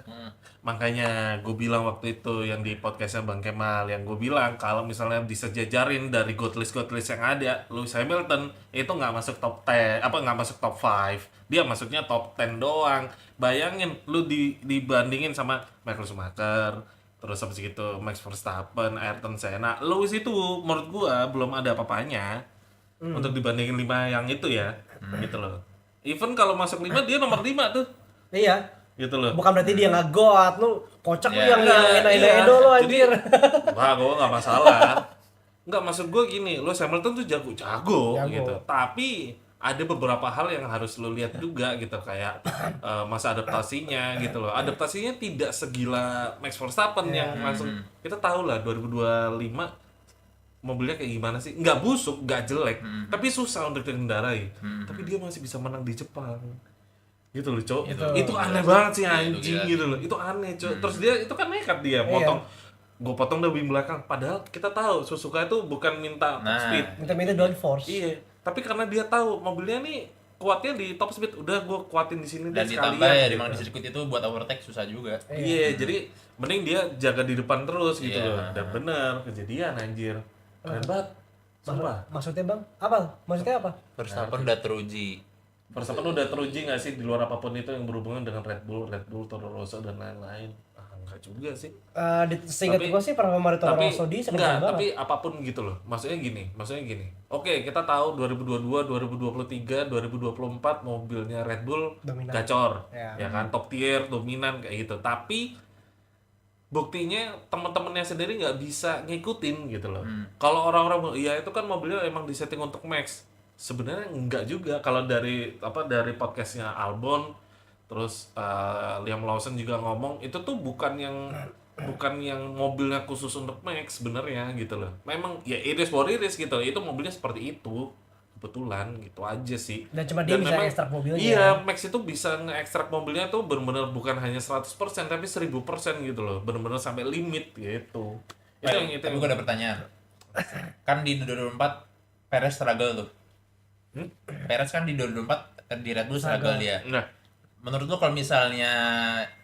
Makanya gue bilang waktu itu yang di podcastnya Bang Kemal, yang gue bilang kalau misalnya disejajarin dari God list yang ada, Lewis Hamilton itu nggak masuk top 10, nggak masuk top 5, dia masuknya top 10 doang. Bayangin lu dibandingin sama Michael Schumacher, terus habis gitu Max Verstappen, Ayrton Senna, Lewis itu menurut gue belum ada apa-apanya untuk dibandingin 5 yang itu ya, gitu loh. Even kalau masuk 5 dia nomor 5 tuh, Iya. gitu loh. Bukan berarti dia nggak goat, lu kocak lu Ya, yang Iya, edo lo anjir. Wah, gue gak masalah. Enggak, maksud gue gini, Lewis Hamilton tuh jago gitu. Tapi ada beberapa hal yang harus lo lihat juga gitu, kayak masa adaptasinya gitu loh. Adaptasinya tidak segila Max Verstappen yang langsung, kita tahu lah 2025 mobilnya kayak gimana sih? Nggak busuk, nggak jelek, tapi susah untuk dikendarai. Tapi dia masih bisa menang di Jepang. Gitu loh, Cok. Itu aneh banget sih anjing gila. gitu loh. Itu aneh, Cok. Terus dia itu kan nekat dia potong. Gue potong dari belakang. Padahal kita tahu Suzuka itu bukan minta top speed. Minta downforce. Iya. Tapi karena dia tahu mobilnya nih kuatnya di top speed, udah gue kuatin di sini Dan deh ditambah sekalian. ya gitu. memang di sirkuit itu buat overtake susah juga. Iya, jadi mending dia jaga di depan terus gitu Iya. loh. Dan bener kejadian anjir. Keren banget. Sumpah. Maksudnya bang? Apa? Maksudnya apa? Verstappen udah teruji. Verstappen udah teruji nggak sih di luar apapun itu yang berhubungan dengan Red Bull, Toro Rosso dan lain-lain? Enggak juga sih. Seingat gue sih performa dari Toro Rosso dia enggak, banget. tapi apapun gitu loh. Maksudnya gini. Oke, kita tahu 2022, 2023, 2024 mobilnya Red Bull Dominan. gacor. Ya. Ya kan, top tier, dominan kayak gitu. Tapi buktinya teman-temannya sendiri nggak bisa ngikutin gitu loh. Kalau orang-orang ya itu kan mobilnya emang disetting untuk max. Sebenarnya enggak juga kalau dari podcastnya Albon, terus Liam Lawson juga ngomong itu tuh bukan yang mobilnya khusus untuk max sebenarnya gitu loh. Memang ya iris for iris gitu. Itu mobilnya seperti itu. Kebetulan gitu aja sih. Dan cuma dia bisa memang, ekstrak mobilnya. Iya, Max itu bisa nge-ekstrak mobilnya tuh benar-benar bukan hanya 100% tapi 1000% gitu loh. Benar-benar sampai limit gitu. Tapi gue ada pertanyaan. Kan di 2024 Perez struggle tuh. Perez kan di 2024 di Red Bull struggle dia. Nah, Menurut lo kalau misalnya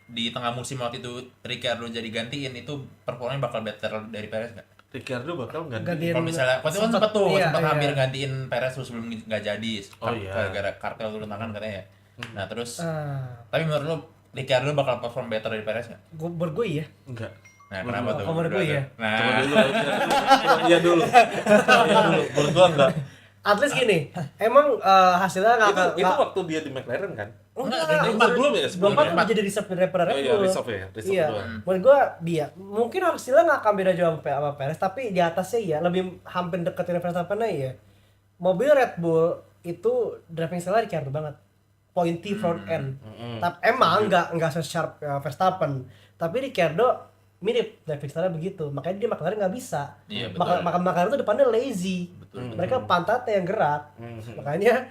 di tengah musim waktu itu Ricciardo jadi gantiin, itu performanya bakal better dari Perez nggak? Ricardo bakal ganti. Gantiin. Kalau misalnya, waktu itu kan sempet tuh, iya, sempet iya. hampir gantiin Perez tuh sebelum nggak jadi, Oh, iya. gara-gara kartel turun tangan katanya. Nah terus, Ah, tapi menurut lo Ricciardo bakal perform better dari Perez nggak? menurut gue iya. Enggak. Nah kenapa tuh? Oh, menurut gue ya. Nah, Coba dulu. Iya dulu. Iya dulu. Menurut gua enggak. At least gini, emang hasilnya Itu waktu dia di McLaren kan? Enggak, Belum ya? Sebelum Belum ya? udah jadi reserve daripada Oh Red iya, Bull. reserve ya. Reserve Iya, doang. menurut gua dia mungkin hasilnya nggak akan beda jauh sama Perez, tapi di atasnya ya lebih hampir deketin Verstappen aja ya. Mobil Red Bull itu driving style Ricciardo banget, pointy front end. Tapi emang nggak se-sharp Verstappen, tapi Ricciardo mirip driving style begitu, makanya dia McLaren nggak bisa. Iya, betul. McLaren tuh depannya lazy, mereka pantatnya yang gerak, makanya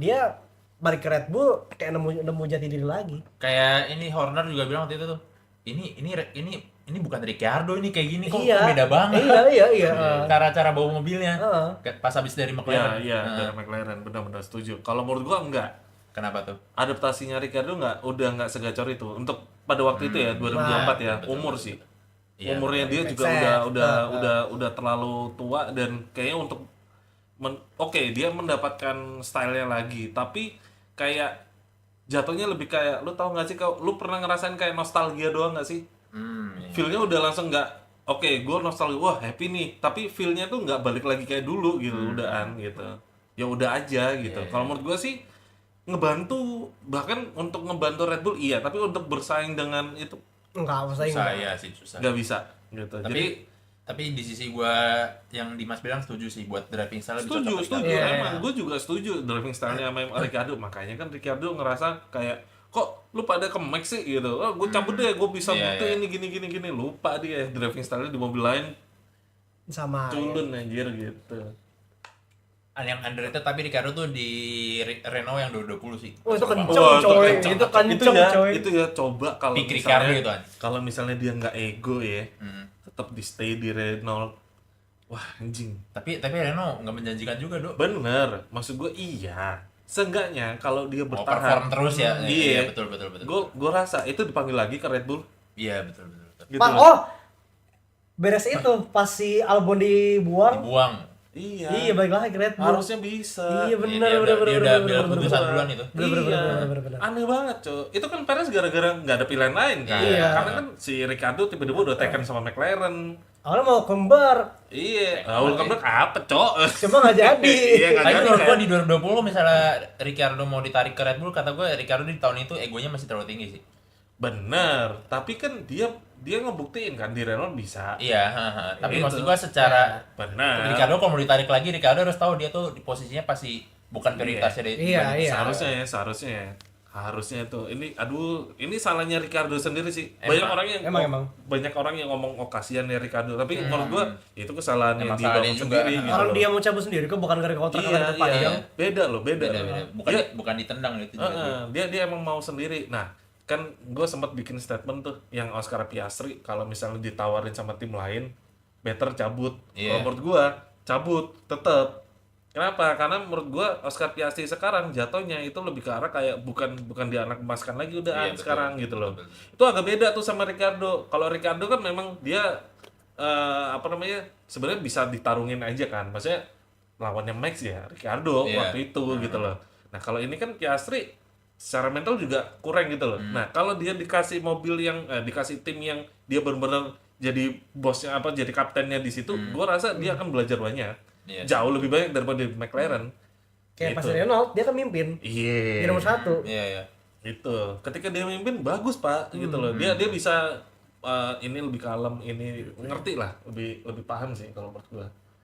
dia balik ke Red Bull kayak nemu jati diri lagi. kayak ini Horner juga bilang waktu itu tuh, ini bukan Ricciardo, ini kayak gini kok Iya, beda banget. Iya. Cara bawa mobilnya. Heeh. Pas habis dari McLaren. Iya, dari McLaren benar-benar setuju. Kalau menurut gua enggak. Kenapa tuh? Adaptasinya Ricardo udah nggak segacor itu. Untuk pada waktu itu ya 2024 ya, betul, umur betul. sih. Iya, Umurnya dia Make juga sense. udah terlalu tua dan kayaknya untuk oke, dia mendapatkan stylenya lagi, tapi kayak jatuhnya lebih kayak lu tahu nggak sih, kalau lu pernah ngerasain kayak nostalgia doang nggak sih? Iya. Feel-nya udah langsung nggak oke, gue nostalgia, wah happy nih, tapi feel-nya tuh nggak balik lagi kayak dulu gitu, udahan gitu. Ya udah aja gitu. Kalau menurut gue sih ngebantu, bahkan untuk ngebantu Red Bull iya, tapi untuk bersaing dengan itu Enggak, saya enggak. Saya sih susah. nggak bisa gitu. Tapi di sisi gua yang Dimas bilang setuju sih, buat driving style lebih Setuju, cocok setuju. Ricciardo. Iya. Emang gue juga setuju driving style-nya sama Ricardo. Makanya kan Ricardo ngerasa kayak, kok lu pada ke Max sih gitu. Oh, gue cabut deh, gue bisa Iya, buktiin ini gini. Lupa dia driving style-nya di mobil lain Sama. culun anjir gitu. Yang underrated tapi Ricciardo tuh di Renault yang 2020 sih. Oh, itu Cocok kenceng, banget. coy. kenceng. Itu kenceng, coy. Itu ya coba kalau Pick Ricardo gitu kan. kalau misalnya dia nggak ego ya, tetap di stay di Renault. Wah, anjing. Tapi Renault nggak menjanjikan juga, Dok. Bener, maksud gue iya. Seenggaknya kalau dia Mau bertahan, perform terus ya. Iya. betul. gue rasa itu dipanggil lagi ke Red Bull. Iya, betul. Gitu. Beres itu pas si Albon dibuang. Dibuang. Iya. Balik lagi ke Red Bull. Harusnya bisa. Iya, benar. Dia udah ambil keputusan duluan itu. Bener. Aneh banget, Cok. Itu kan Perez gara-gara nggak ada pilihan lain kan. Iya. Karena kan si Ricardo tiba-tiba udah taken sama McLaren. Awalnya mau kembar, Iya. Raul Kembar apa, Cok? coba nggak jadi. Iya, nggak Tapi jadi menurut kan. gua di 2020 misalnya Ricciardo mau ditarik ke Red Bull, kata gua Ricciardo di tahun itu egonya masih terlalu tinggi sih. Bener. Tapi kan dia ngebuktiin kan di Renault bisa. Iya, tapi Itu. maksud gua secara Benar. Ricardo kalau mau ditarik lagi, Ricardo harus tahu dia tuh di posisinya pasti bukan prioritasnya dari Iya, iya. Seharusnya itu. Ini salahnya Ricardo sendiri sih. Emang. Banyak orang yang ngomong kasihan ya Ricardo, tapi menurut gua itu kesalahan yang Emang dia salah bangun dia juga. sendiri gitu. Orang loh. dia mau cabut sendiri kok, bukan gara kontrak Iya, karena depan iya. ya. Beda loh. beda. Dia, Bukan ditendang itu juga. dia emang mau sendiri. Nah, kan gue sempat bikin statement tuh yang Oscar Piastri kalau misalnya ditawarin sama tim lain better cabut. Iya. Kalau menurut gue cabut tetap. Kenapa? Karena menurut gue Oscar Piastri sekarang jatuhnya itu lebih ke arah kayak bukan dianak emaskan lagi udah Iya, betul. sekarang gitu loh. Itu agak beda tuh sama Ricardo. Kalau Ricardo kan memang dia sebenarnya bisa ditarungin aja kan. Maksudnya lawannya Max ya Ricardo Iya. waktu itu gitu loh. Nah, kalau ini kan Piastri secara mental juga kurang gitu loh. Nah, kalau dia dikasih mobil yang dikasih tim yang dia benar-benar jadi bosnya jadi kaptennya di situ, gua rasa dia akan belajar banyak. Iya. Jauh lebih banyak daripada di McLaren. Kayak pas Gitu. Renault, dia kan mimpin. Iya. Dia nomor 1. Iya. Gitu. Ketika dia memimpin bagus, Pak, gitu loh. Dia bisa ini lebih kalem, ini ngerti lah, lebih paham sih kalau menurut gua.